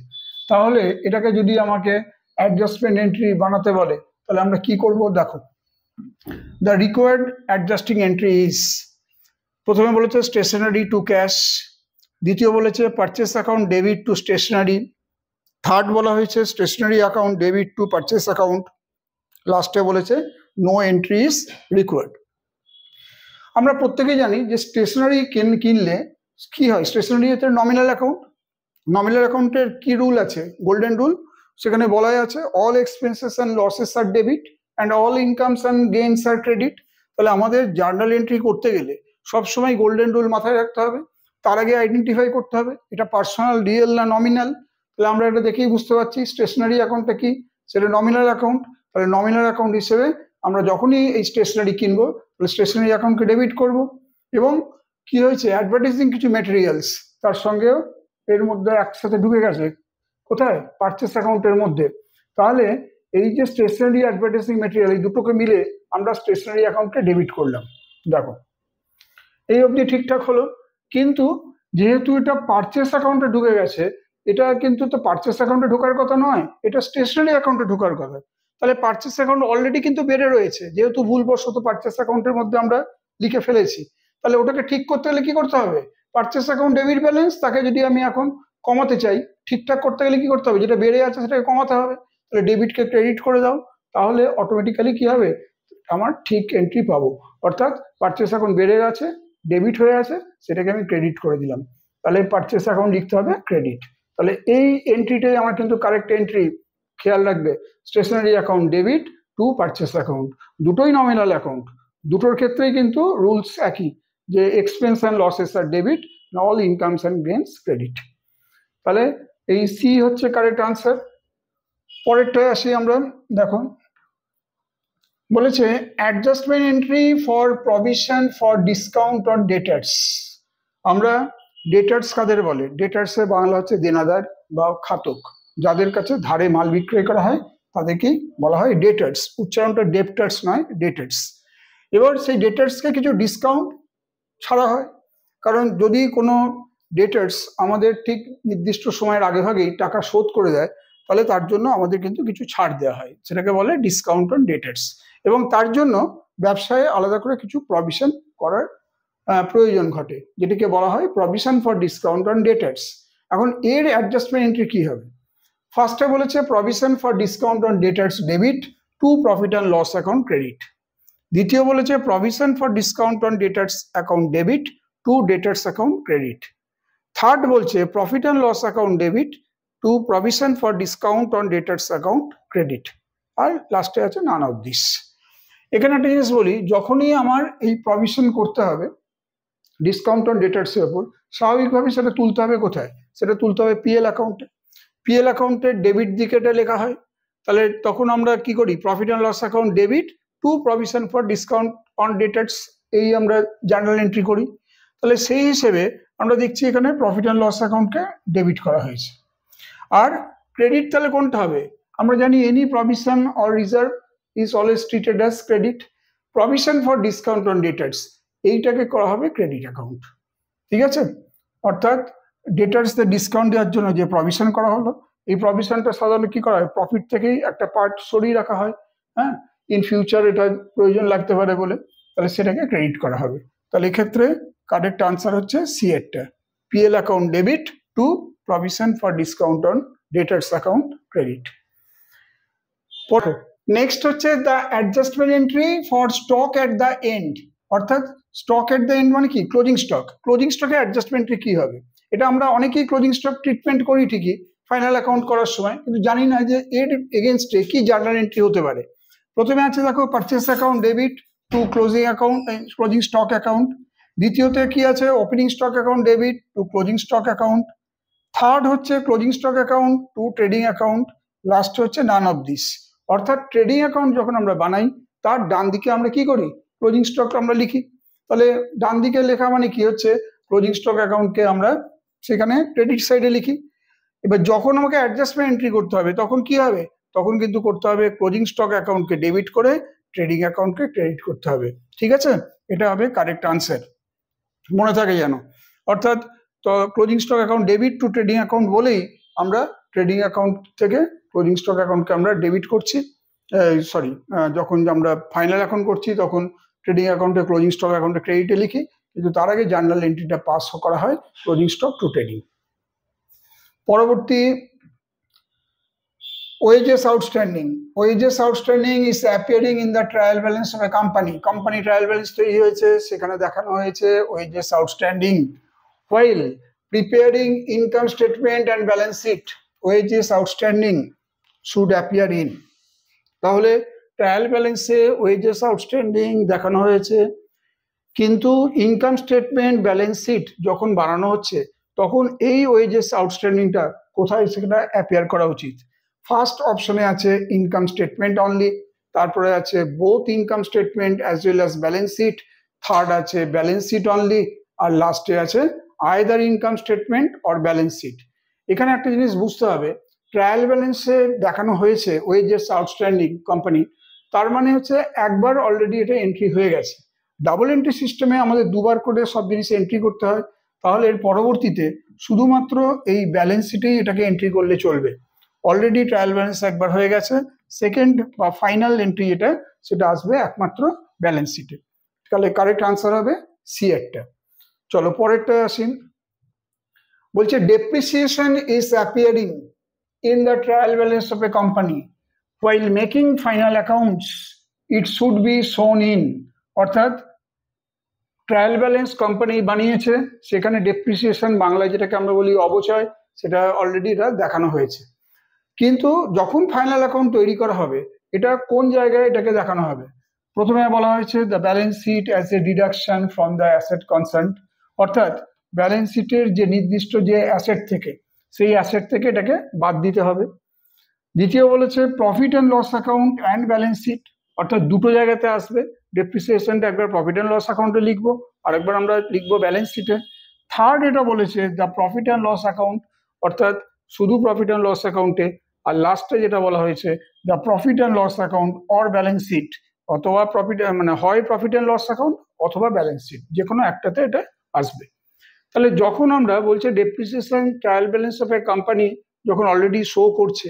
তাহলে এটাকে যদি আমাকে অ্যাডজাস্টমেন্ট এন্ট্রি বানাতে বলে তাহলে আমরা কি করব দেখো। The required adjusting entry is, প্রথমে বলেছে স্টেশনারি টু ক্যাশ, দ্বিতীয় বলেছে purchase account debit to stationery, third বলা হয়েছে stationery account debit to purchase account, লাস্টে বলেছে নো এন্ট্রি ইজ রিকোয়ার্ড। আমরা প্রত্যেকেই জানি যে স্টেশনারি কিনলে কি হয়, স্টেশনারি হচ্ছে নমিনাল অ্যাকাউন্ট। নমিনাল অ্যাকাউন্টের কি রুল আছে? Golden rule. সেখানে বলাই আছে all expenses and losses are debit and all incomes and gains are credit. তাহলে আমাদের জার্নাল এন্ট্রি করতে গেলে সবসময় গোল্ডেন রুল মাথায় রাখতে হবে। তার আগে আইডেন্টিফাই করতে হবে এটা পার্সোনাল, রিয়েল না নমিনাল। তাহলে আমরা এটা দেখেই বুঝতে পারছি স্টেশনারি অ্যাকাউন্টটা কি, সেটা নমিনাল অ্যাকাউন্ট। তাহলে নমিনাল অ্যাকাউন্ট হিসেবে আমরা যখনই এই স্টেশনারি কিনবো তাহলে স্টেশনারি অ্যাকাউন্টকে ডেবিট করব। এবং কি হয়েছে, অ্যাডভার্টাইজিং কিছু ম্যাটেরিয়ালস তার সঙ্গেও এর মধ্যে একসাথে ঢুকে গেছে, কোথায়? পারচেস অ্যাকাউন্টের মধ্যে। তাহলে এই যে স্টেশনারি অ্যাডভার্টাইজিং ম্যাটেরিয়াল এই দুটোকে মিলে আমরা স্টেশনারি অ্যাকাউন্টকে ডেবিট করলাম। দেখো এই অবধি ঠিকঠাক হলো, কিন্তু যেহেতু এটা পারচেস অ্যাকাউন্টে ঢুকে গেছে, এটা কিন্তু তো পারচেস অ্যাকাউন্টে ঢোকার কথা নয়, এটা স্টেশনারি অ্যাকাউন্টে ঢোকার কথা। তাহলে পারচেস অ্যাকাউন্ট অলরেডি কিন্তু বেড়ে রয়েছে, যেহেতু ভুলবশত পারচেস অ্যাকাউন্টের মধ্যে আমরা লিখে ফেলেছি। তাহলে ওটাকে ঠিক করতে হলে কি করতে হবে? পারচেস অ্যাকাউন্ট ডেবিট ব্যালেন্স, তাকে যদি আমি এখন কমাতে চাই, ঠিকঠাক করতে গেলে কি করতে হবে? যেটা বেড়ে আছে সেটাকে কমাতে হবে। তাহলে ডেবিটকে ক্রেডিট করে দাও, তাহলে অটোমেটিক্যালি কি হবে? আমার ঠিক এন্ট্রি পাবো। অর্থাৎ পারচেস অ্যাকাউন্ট বেড়ে গেছে, ডেবিট হয়ে আছে, সেটাকে আমি ক্রেডিট করে দিলাম। তাহলে পারচেস অ্যাকাউন্ট লিখতে হবে ক্রেডিট। তাহলে এই এন্ট্রিটাই আমার কিন্তু কারেক্ট এন্ট্রি। খেয়াল রাখবে stationery account debit to purchase account, দুটোই নমিনাল অ্যাকাউন্ট, দুটোর ক্ষেত্রেই কিন্তু রুলস একই, যে expense and losses are debit, all incomes and gains credit. তাহলে এই সি হচ্ছে কারেক্ট আনসার। পরেরটায় আসি আমরা। দেখো বলেছে adjustment entry for provision for discount on debtors. আমরা ডেটার্স কাদের বলে? ডেটার্সের বাংলা হচ্ছে দেনাদার বা খাতক, যাদের কাছে ধারে মাল বিক্রয় করা হয় তাদেরকেই বলা হয় ডেটার্স। উচ্চারণটা ডেপ্টার্স নয়, ডেটার্স। এবার সেই ডেটার্সকে কিছু ডিসকাউন্ট ছাড়া হয়, কারণ যদি কোনো ডেটার্স আমাদের ঠিক নির্দিষ্ট সময়ের আগেভাগেই টাকা শোধ করে দেয় তাহলে তার জন্য আমাদের কিন্তু কিছু ছাড় দেওয়া হয়, সেটাকে বলে ডিসকাউন্ট অন ডেটার্স। এবং তার জন্য ব্যবসায় আলাদা করে কিছু প্রভিশন করার প্রয়োজন ঘটে, যেটিকে বলা হয় provision for discount on debtors. এখন এর অ্যাডজাস্টমেন্ট এন্ট্রি কি হবে? ফার্স্টে বলেছে provision for discount on debtors debit to profit and loss account credit. দ্বিতীয় বলেছে provision for discount on debtors account debit to debtors account credit. Third বলছে profit and loss account debit to provision for discount on debtors account credit. আর লাস্টে আছে নান of this. এখানে একটা জিনিস বলি, যখনই আমার এই প্রভিশন করতে হবে ডিসকাউন্ট অন ডেটার্সের ওপর, স্বাভাবিকভাবে সেটা তুলতে হবে কোথায়? সেটা তুলতে হবে পিএল অ্যাকাউন্টে। পিএল অ্যাকাউন্টের ডেবিট দিকে এটা লেখা হয়, তাহলে তখন আমরা কি করি? Profit and loss account debit to provision for discount on debtors, এই আমরা জার্নাল এন্ট্রি করি। তাহলে সেই হিসেবে আমরা দেখছি এখানে প্রফিট অ্যান্ড লস অ্যাকাউন্টকে ডেবিট করা হয়েছে। আর ক্রেডিট তাহলে কোনটা হবে? আমরা জানি any provision or reserve is always treated as credit. Provision for discount on debtors এইটাকে করা হবে ক্রেডিট অ্যাকাউন্ট। ঠিক আছে? অর্থাৎ ডেটার্সদের ডিসকাউন্ট দেওয়ার জন্য যে প্রভিশন করা হলো, এই প্রভিশনটা সাধারণত কি করা হয়? প্রফিট থেকেই একটা পার্ট সরিয়ে রাখা হয়, হ্যাঁ, ইন ফিউচার এটা প্রয়োজন লাগতে পারে বলে, তাহলে সেটাকে ক্রেডিট করা হবে। তাহলে এক্ষেত্রে কারেক্ট আনসার হচ্ছে সি এরটা, PL account debit to provision for discount on debtors account credit. Next হচ্ছে the adjustment entry for stock at the end. অর্থাৎ স্টক এট দ্য এন্ড মানে কি? Closing stock. ক্লোজিং স্টকের অ্যাডজাস্টমেন্ট এন্ট্রি কি হবে? এটা আমরা অনেকেই ক্লোজিং স্টক ট্রিটমেন্ট করি ঠিকই ফাইনাল অ্যাকাউন্ট করার সময়, কিন্তু জানি না যে এর এগেনস্টে কি জার্নাল এন্ট্রি হতে পারে। প্রথমে আছে দেখো purchase account debit to closing account, closing stock account. দ্বিতীয়তে কি আছে? Opening stock account debit to closing stock account. Third হচ্ছে closing stock account to trading account. Last হচ্ছে নান অফ দিস। অর্থাৎ ট্রেডিং অ্যাকাউন্ট যখন আমরা বানাই তার ডান দিকে আমরা কি করি? ক্লোজিং স্টক আমরা লিখি। তাহলে ডান দিকে লেখা মানে কি হচ্ছে? ক্লোজিং স্টক অ্যাকাউন্টকে আমরা সেখানে ক্রেডিট সাইডে লিখি। এবার যখন আমাকে অ্যাডজাস্টমেন্ট এন্ট্রি করতে হবে তখন কি হবে? তখন কিন্তু করতে হবে ক্লোজিং স্টক অ্যাকাউন্টকে ডেবিট করে ট্রেডিং অ্যাকাউন্টকে ক্রেডিট করতে হবে। ঠিক আছে? এটা হবে কারেক্ট আনসার, মনে থাকে যেন। অর্থাৎ তো closing stock account debit two trading account বলেই আমরা ট্রেডিং অ্যাকাউন্ট থেকে ক্লোজিং স্টক অ্যাকাউন্টকে আমরা ডেবিট করছি। যখন আমরা ফাইনাল অ্যাকাউন্ট করছি তখন ট্রেডিং অ্যাকাউন্টে ক্লোজিং স্টক অ্যাকাউন্টে ক্রেডিটে লিখি, কিন্তু তার আগে জার্নাল এন্ট্রিটা পাস করা হয় ক্লোজিং স্টক টু ট্রেডিং। পরবর্তী wages outstanding. Wages outstanding is appearing in the trial balance of a company. Company trial balance তৈরি হয়েছে, সেখানে দেখানো হয়েছে wages outstanding. while preparing income statement and balance sheet, wages outstanding should appear in। তাহলে trial ব্যালেন্সে wages outstanding দেখানো হয়েছে, কিন্তু ইনকাম স্টেটমেন্ট ব্যালেন্স শিট যখন বানানো হচ্ছে তখন এই ওয়েজেস আউটস্ট্যান্ডিংটা কোথায় সেটা অ্যাপিয়ার করা উচিত? ফার্স্ট অপশনে আছে ইনকাম স্টেটমেন্ট অনলি, তারপরে আছে both income statement as well as balance sheet, third আছে ব্যালেন্স শিট অনলি, আর লাস্টে আছে either income statement or balance sheet. এখানে একটা জিনিস বুঝতে হবে, ট্রায়াল ব্যালেন্সে দেখানো হয়েছে ওয়েজেস আউটস্ট্যান্ডিং কোম্পানি, তার মানে হচ্ছে একবার অলরেডি এটা এন্ট্রি হয়ে গেছে। ডাবল এন্ট্রি সিস্টেমে আমাদের দুবার করে সব জিনিস এন্ট্রি করতে হয়, তাহলে এর পরবর্তীতে শুধুমাত্র এই ব্যালেন্স শিটেই এটাকে এন্ট্রি করলে চলবে। অলরেডি ট্রায়াল ব্যালেন্স একবার হয়ে গেছে, সেকেন্ড বা ফাইনাল এন্ট্রি যেটা সেটা আসবে একমাত্র ব্যালেন্স শিটে। তাহলে কারেক্ট আনসার হবে সি একটা। চলো পরেরটা আসেন। বলছে depreciation is appearing in the trial balance of a company while making final accounts it should be shown in। অর্থাৎ ট্রায়াল ব্যালেন্স কোম্পানি বানিয়েছে, সেখানে ডেপ্রিসিয়েশন বাংলায় যেটাকে আমরা বলি অবচয়, সেটা অলরেডি এটা দেখানো হয়েছে, কিন্তু যখন ফাইনাল অ্যাকাউন্ট তৈরি করা হবে এটা কোন জায়গায় এটাকে দেখানো হবে? প্রথমে বলা হয়েছে the balance sheet as a deduction from the asset concern. অর্থাৎ ব্যালেন্স শিটের যে নির্দিষ্ট যে অ্যাসেট থেকে, সেই অ্যাসেট থেকে এটাকে বাদ দিতে হবে। দ্বিতীয় বলেছে profit and loss account and balance sheet, অর্থাৎ দুটো জায়গাতে আসবে। ডেপ্রিসিয়েশনটা একবার প্রফিট অ্যান্ড লস অ্যাকাউন্টে লিখবো, আরেকবার আমরা লিখবো ব্যালেন্স শিটে। থার্ড এটা বলেছে the profit and loss account, অর্থাৎ শুধু প্রফিট অ্যান্ড লস অ্যাকাউন্টে। আর লাস্টে যেটা বলা হয়েছে the profit and loss account or balance sheet, অথবা প্রফিট মানে হয় প্রফিট অ্যান্ড লস অ্যাকাউন্ট অথবা ব্যালেন্স শিট, যে কোনো একটাতে এটা আসবে। তাহলে যখন আমরা বলছি depreciation trial balance of a company যখন অলরেডি শো করছে,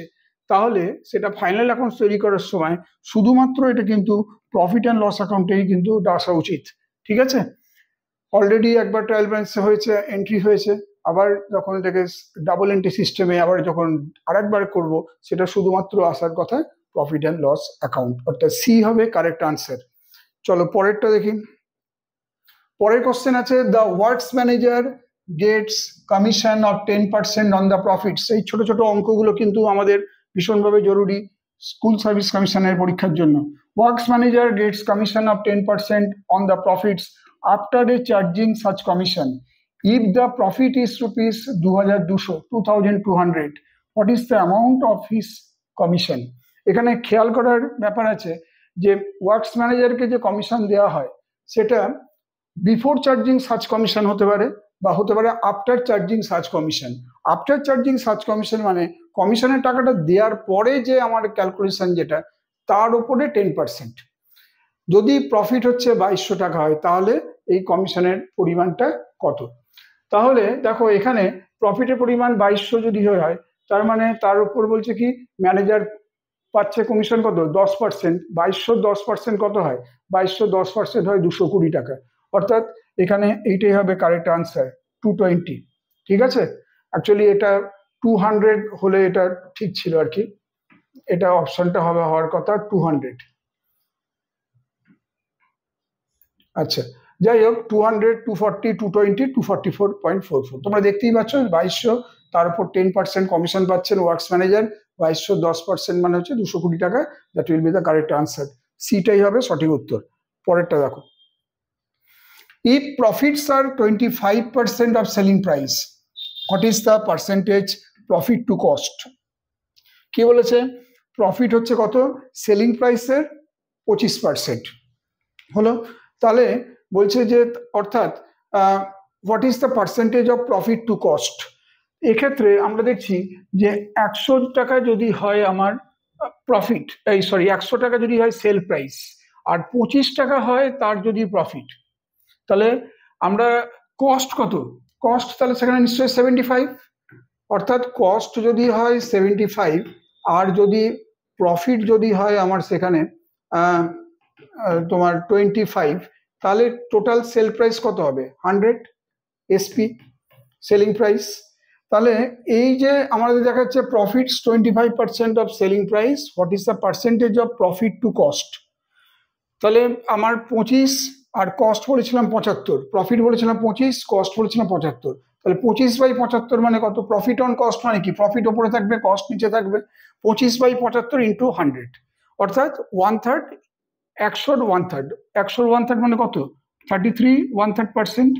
তাহলে সেটা ফাইনাল অ্যাকাউন্ট তৈরি করার সময় শুধুমাত্র এটা কিন্তু প্রফিট অ্যান্ড লস অ্যাকাউন্টেই কিন্তু আসা উচিত। ঠিক আছে? অলরেডি একবার ট্রায়াল ব্যালেন্সে হয়েছে, এন্ট্রি হয়েছে, আবার যখন এটাকে ডাবল এন্ট্রি সিস্টেমে আবার যখন আরেকবার করব, সেটা শুধুমাত্র আসার কথা প্রফিট অ্যান্ড লস অ্যাকাউন্ট, অর্থাৎ সি হবে কারেক্ট আনসার। চলো পরেরটা দেখি। পরের কোশ্চেন আছে, the works manager gets commission of 10% on the profits. এই ছোট ছোট অঙ্কগুলো কিন্তু আমাদের ভীষণভাবে জরুরি স্কুল সার্ভিস কমিশনের পরীক্ষার জন্য। Works manager gets commission of 10% on the profits after a charging such commission if the profit is rupees 2200 what is the amount of his commission. এখানে খেয়াল করার ব্যাপার আছে যে ওয়ার্কস ম্যানেজারকে যে কমিশন দেওয়া হয় সেটা বিফোর চার্জিং সাচ কমিশন হতে পারে বা হতে পারে after charging such commission. After charging such commission মানে কমিশনের টাকাটা দেওয়ার পরে যে আমার ক্যালকুলেশন যেটা তার উপরে 10%। যদি প্রফিট হচ্ছে 2200 টাকা হয় তাহলে এই কমিশনের পরিমাণটা কত? তাহলে দেখো এখানে প্রফিটের পরিমাণ 2200 যদি হয় তার মানে তার উপর বলছে কি ম্যানেজার পাচ্ছে কমিশন কত? 10%। 2200 10% কত হয়? 2200 10% হয় 220 টাকা। অর্থাৎ এখানে এইটাই হবে কারেক্ট আনসার 220। ঠিক আছে, অ্যাকচুয়ালি এটা 200 হলে এটা ঠিক ছিল আর কি, এটা অপশনটা হবে হওয়ার কথা 200। আচ্ছা যাই হোক 200 240 220 244.44 তোমরা দেখতেই পাচ্ছ 2200 তার উপর 10% কমিশন পাচ্ছেন ওয়ার্কস ম্যানেজার। 2200 10% মানে হচ্ছে 220 টাকা। That will be the correct answer, সিটাই হবে সঠিক উত্তর। পরেরটা দেখো, if profits are 25% of selling price what is the percentage profit to cost? কি বলেছে? প্রফিট হচ্ছে কত? সেলিং প্রাইসের 25% হলো। তাহলে বলছে যে অর্থাৎ what is the percentage of profit to cost. এক্ষেত্রে আমরা দেখছি যে 100 টাকা যদি হয় আমার প্রফিট, 100 টাকা যদি হয় সেল প্রাইস আর 25 টাকা হয় তার যদি প্রফিট, তাহলে আমরা কস্ট কত? কস্ট তাহলে সেখানে নিশ্চয়ই 75। অর্থাৎ কস্ট যদি হয় 75 আর যদি প্রফিট যদি হয় আমার সেখানে তোমার 25, তাহলে টোটাল সেল প্রাইস কত হবে? 100 এসপি সেলিং প্রাইস। তাহলে এই যে আমাদের দেখাচ্ছে profits 25% of selling price, what is the percentage of profit to cost. তাহলে আমার 25 আর কস্ট বলেছিলাম 75, প্রফিট বলেছিলাম 25, কস্ট বলেছিলাম 75। তাহলে 25/75 মানে কত? প্রফিট অন কস্ট মানে কি? প্রফিট ওপরে থাকবে কস্ট নিচে থাকবে। 25/75 ইন্টু 100 অর্থাৎ 1/3, 100 1/3, 100 1/3 মানে কত? 33 1/3%।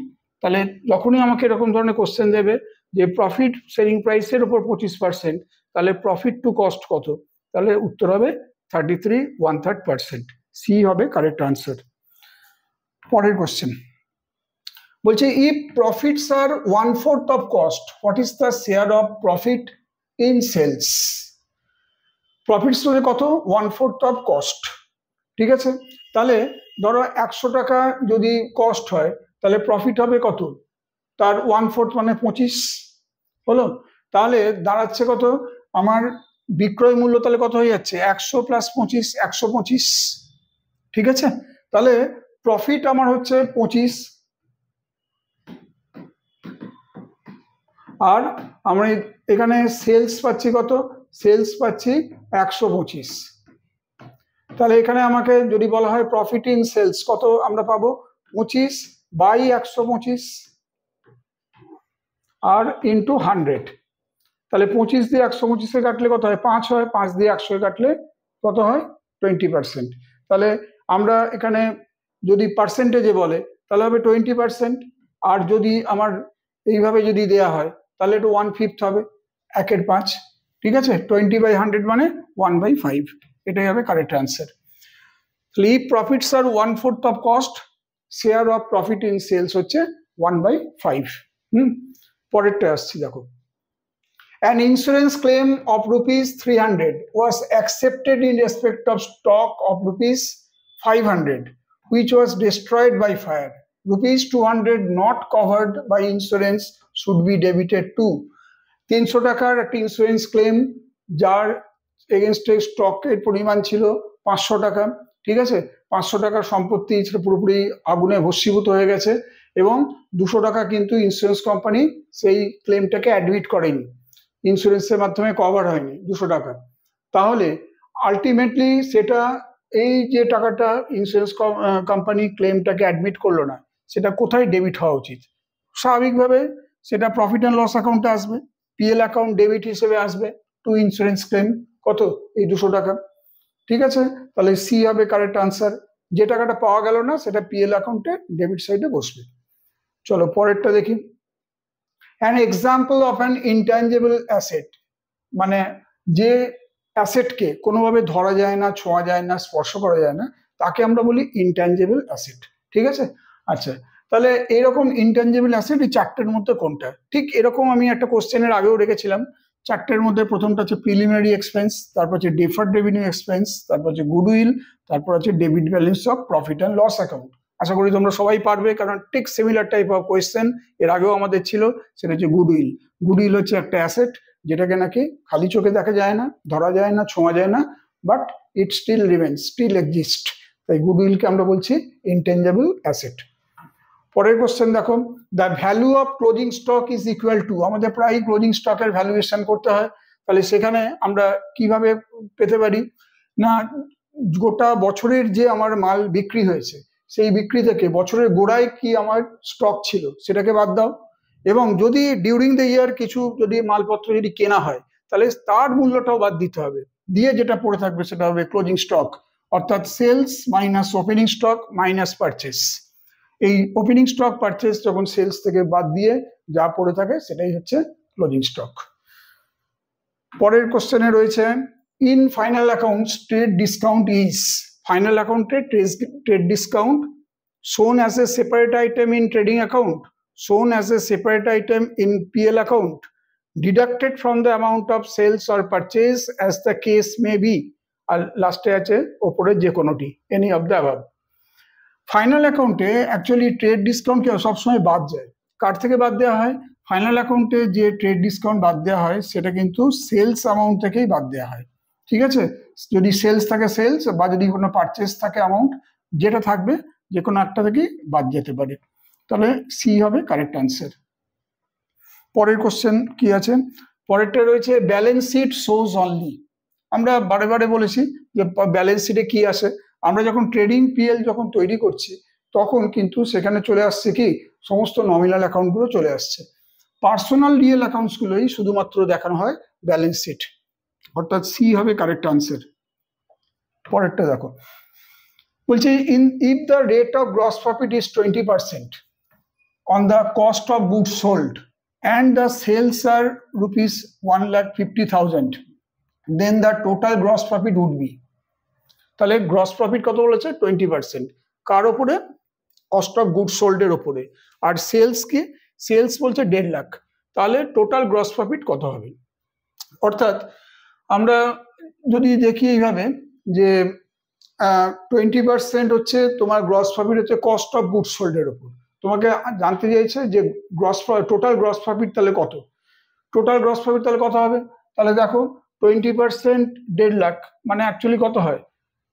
তাহলে যখনই আমাকে এরকম ধরনের কোশ্চেন দেবে যে প্রফিট সেলিং প্রাইসের উপর 25%, তাহলে প্রফিট টু কস্ট কত? তাহলে উত্তর হবে 33 1/3%। সি হবে কারেক্ট আনসার। পরের কোশ্চেন বলছে if profits are 1/4 of cost what is the share of profit in sales. Profits মানে কত? 1/4 অফ কস্ট। ঠিক আছে, তাহলে ধরো 100 টাকা যদি কস্ট হয় তাহলে প্রফিট হবে কত? তার 1/4 মানে 25 হলো। তাহলে দাঁড়াচ্ছে কত আমার বিক্রয় মূল্য? তাহলে কত হয়ে যাচ্ছে? 100 + 25 125। ঠিক আছে, তাহলে প্রফিট আমার হচ্ছে 25 আর আমরা এখানে সেলস পাচ্ছি কত? সেলস পাচ্ছি 125। তাহলে এখানে আমাকে যদি বলা হয় প্রফিট ইন সেলস কত আমরা পাবো? 25/125 আর ইন্টু 100। তাহলে 25 দিয়ে 125 কাটলে কত হয়? 5 হয়। 5 দিয়ে 100 কাটলে কত হয়? 20%। তাহলে আমরা এখানে যদি পার্সেন্টেজে বলে তাহলে হবে 20%, আর যদি আমার এইভাবে যদি দেয়া হয় তাহলে একটু 1/5 হবে, 1/5। ঠিক আছে, 20/100 মানে 1/5, এটাই হবে correct answer. if profits are 1/4 of cost, share of profit in sales হচ্ছে 1/5। পরেরটা আসছি দেখো, an insurance claim of ₹300 was accepted in respect of stock of ₹500 which was destroyed by fire. ₹200 not covered by insurance should be debited to। 300 টাকার একটা insurance claim যার এগেনস্টে স্টকের পরিমাণ ছিল 500 টাকা। ঠিক আছে, 500 টাকার সম্পত্তি পুরোপুরি আগুনে ভস্মীভূত হয়ে গেছে এবং 200 টাকা কিন্তু ইন্স্যুরেন্স কোম্পানি সেই ক্লেমটাকে অ্যাডমিট করেনি, ইন্স্যুরেন্সের মাধ্যমে কভার হয়নি 200 টাকা। তাহলে আলটিমেটলি সেটা এই যে টাকাটা ইন্স্যুরেন্স কোম্পানি ক্লেমটাকে অ্যাডমিট করলো না, সেটা কোথায় ডেবিট হওয়া উচিত? স্বাভাবিকভাবে সেটা প্রফিট অ্যান্ড লস অ্যাকাউন্টে আসবে, পিএল অ্যাকাউন্ট ডেবিট হিসেবে আসবে টু ইন্স্যুরেন্স ক্লেম। কত? এই 200 টাকা। ঠিক আছে, তাহলে সি হবে কারেক্ট আনসার। যে টাকাটা পাওয়া গেল না সেটা পিএল অ্যাকাউন্টে ডেবিট সাইডে বসবে। চলো পরেরটা দেখি। An example of an intangible asset, মানে যে অ্যাসেটকে কোনোভাবে ধরা যায় না, ছোঁয়া যায় না, স্পর্শ করা যায় না, তাকে আমরা বলি ইনট্যাঞ্জেবল অ্যাসেট। ঠিক আছে, আচ্ছা তাহলে এইরকম ইনট্যাঞ্জেবল অ্যাসেট এই চারটের মধ্যে কোনটা? ঠিক এরকম আমি একটা কোশ্চেনের আগেও রেখেছিলাম। চারটের মধ্যে প্রথমটা হচ্ছে প্রিলিমিনারি এক্সপেন্স, তারপর হচ্ছে ডিফার্ড রেভিনিউ এক্সপেন্স, তারপর হচ্ছে গুডউইল, তারপর হচ্ছে debit balance of profit and loss account. আশা করি তোমরা সবাই পারবে, কারণ ঠিক সিমিলার টাইপ অফ কোয়েশ্চেন এর আগেও আমাদের ছিল। সেটা হচ্ছে গুডউইল। গুডউইল হচ্ছে একটা অ্যাসেট যেটাকে নাকি খালি চোখে দেখা যায় না, ধরা যায় না, ছোঁয়া যায় না, but it still remains, still exist. তাই গুডউইলকে আমরা বলছি ইনটেঞ্জেবল অ্যাসেট। পরের কোশ্চেন দেখো, the value of closing stock is equal to, আমাদের প্রায় ক্লোজিং স্টকের ভ্যালুয়েশন করতে হয়। তাহলে সেখানে আমরা কিভাবে পেতে পারি না, গোটা বছরের যে আমার মাল বিক্রি হয়েছে সেই বিক্রি থেকে বছরের গোড়ায় কি আমার স্টক ছিল সেটাকে বাদ দাও, এবং যদি ডিউরিং দ্য ইয়ার কিছু যদি মালপত্র যদি কেনা হয় তাহলে তার মূল্যটাও বাদ দিতে হবে, দিয়ে যেটা পড়ে থাকবে সেটা হবে ক্লোজিং স্টক, অর্থাৎ sales minus opening stock minus purchase. এই ওপেনিং স্টক পারচেস যখন সেলস থেকে বাদ দিয়ে যা পড়ে থাকে সেটাই হচ্ছে ক্লোজিং স্টক। পরের কোশ্চেনে রয়েছে, in final accounts trade discount is, final অ্যাকাউন্টে trade discount shown as a separate item in trading account, shown as a separate item in PL account, deducted from the amount of sales or purchase as the case may be, আর লাস্টে আছে ওপরে যে কোনোটি, any of the above. Final অ্যাকাউন্টে actually trade discount সবসময় বাদ যায়। কার থেকে বাদ দেওয়া হয়? ফাইনাল অ্যাকাউন্টে যে ট্রেড ডিসকাউন্ট বাদ দেওয়া হয় সেটা কিন্তু সেলস অ্যামাউন্ট থেকেই বাদ দেওয়া হয়। ঠিক আছে, যদি সেলস থাকে সেলস, বা যদি কোনো পারচেস থাকে অ্যামাউন্ট, যেটা থাকবে যে কোনো একটা থেকেই বাদ যেতে পারে। তাহলে সি হবে কারেক্ট অ্যান্সার। পরের কোশ্চেন কি আছে? পরেরটা রয়েছে, ব্যালেন্স শিট শোজ অনলি। আমরা বারে বারে বলেছি যে ব্যালেন্স শিটে কি আসে, আমরা যখন ট্রেডিং পিএল যখন তৈরি করছি তখন কিন্তু সেখানে চলে আসছে কি, সমস্ত নমিনাল অ্যাকাউন্টগুলো চলে আসছে। পার্সোনাল রিয়েল অ্যাকাউন্টসগুলোই শুধুমাত্র দেখানো হয় ব্যালেন্স শিট, অর্থাৎ সি হবে কারেক্ট আনসার। পরেরটা দেখো, বলছে if the rate of gross profit is 20% on the cost of goods sold and the sales are rupees 1,50,000, then the total gross profit would be, তাহলে gross profit কত বলেছে? 20%। কার ওপরে? Cost of good sold এর ওপরে। আর sales কি? Sales বলছে 1.5 লাখ, তাহলে total gross profit কত হবে? অর্থাৎ আমরা যদি দেখি এইভাবে যে 20% হচ্ছে তোমার গ্রস প্রফিট হচ্ছে কস্ট অফ গুড সোল্ড এর ওপর। তোমাকে জানতে চাইছে যে টোটাল গ্রস প্রফিট তাহলে কত, টোটাল গ্রস প্রফিট তাহলে কত হবে? তাহলে দেখো 20% 1.5 লাখ মানে অ্যাকচুয়ালি কত হয়?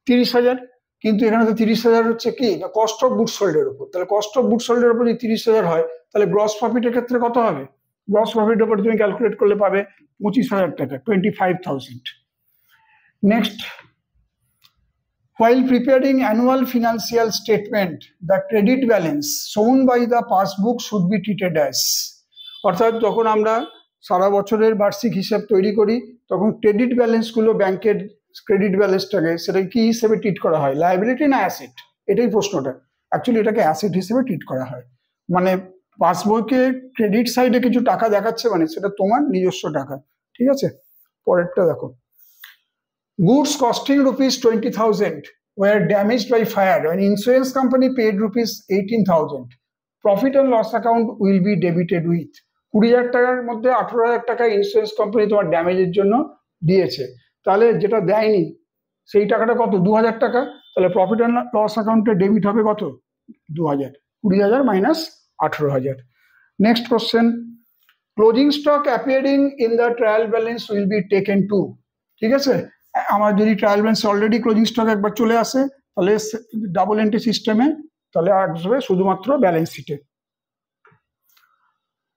30,000। কিন্তু এখানে তো 30,000 হচ্ছে কি না কস্ট অফ গুড সোল্ড এর উপর, তাহলে কস্ট অফ গুড সোল্ড এর উপর যদি 30,000 হয় তাহলে গ্রস প্রফিটের ক্ষেত্রে কত হবে? গ্রস প্রফিটের উপর তুমি ক্যালকুলেট করলে পাবে 25,000 টাকা, 25,000। Next, while preparing annual financial statement, the credit balance shown by the passbook should be treated as, অর্থাৎ যখন আমরা সারা বছরের বার্ষিক হিসাব তৈরি করি তখন ক্রেডিট ব্যালেন্সগুলো, ব্যাংকের ক্রেডিট ব্যালেন্সটাকে সেটা কি হিসেবে ট্রিট করা হয়? লায়াবিলিটি না অ্যাসেট? এটাই প্রশ্নটা। অ্যাকচুয়ালি এটাকে অ্যাসেট হিসেবে ট্রিট করা হয়। মানে পাসবইকে ক্রেডিট সাইডে কিছু টাকা দেখাচ্ছে মানে সেটা তোমার নিজস্ব টাকা। ঠিক আছে, পরেরটা দেখো, goods costing rupees 20,000 were damaged by fire when insurance company paid rupees 18,000. Profit and loss account will be debited with, 20,000 টাকার মধ্যে 18,000 টাকা ইন্স্যুরেন্স কোম্পানি তোমার ড্যামেজের জন্য দিয়েছে, তাহলে যেটা দেয়নি সেই টাকাটা কত? 2,000 টাকা। তাহলে প্রফিট অ্যান্ড লস অ্যাকাউন্টে ডেবিট হবে কত? 2,000। 20,000 minus 18,000। Next question, closing stock appearing in the trial balance will be taken to. ঠিক আছে, আমার যদি trial balance already closing stock একবার চলে আসে তাহলে ডাবল এন্ট্রি সিস্টেমে তাহলে আসবে শুধুমাত্র ব্যালেন্স শিটে।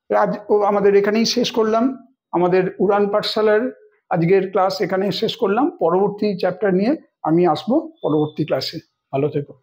আজ আমাদের এখানেই শেষ করলাম, আমাদের উড়ান পাঠশালার আজকের ক্লাস এখানেই শেষ করলাম। পরবর্তী চ্যাপ্টার নিয়ে আমি আসবো পরবর্তী ক্লাসে। ভালো থেকো।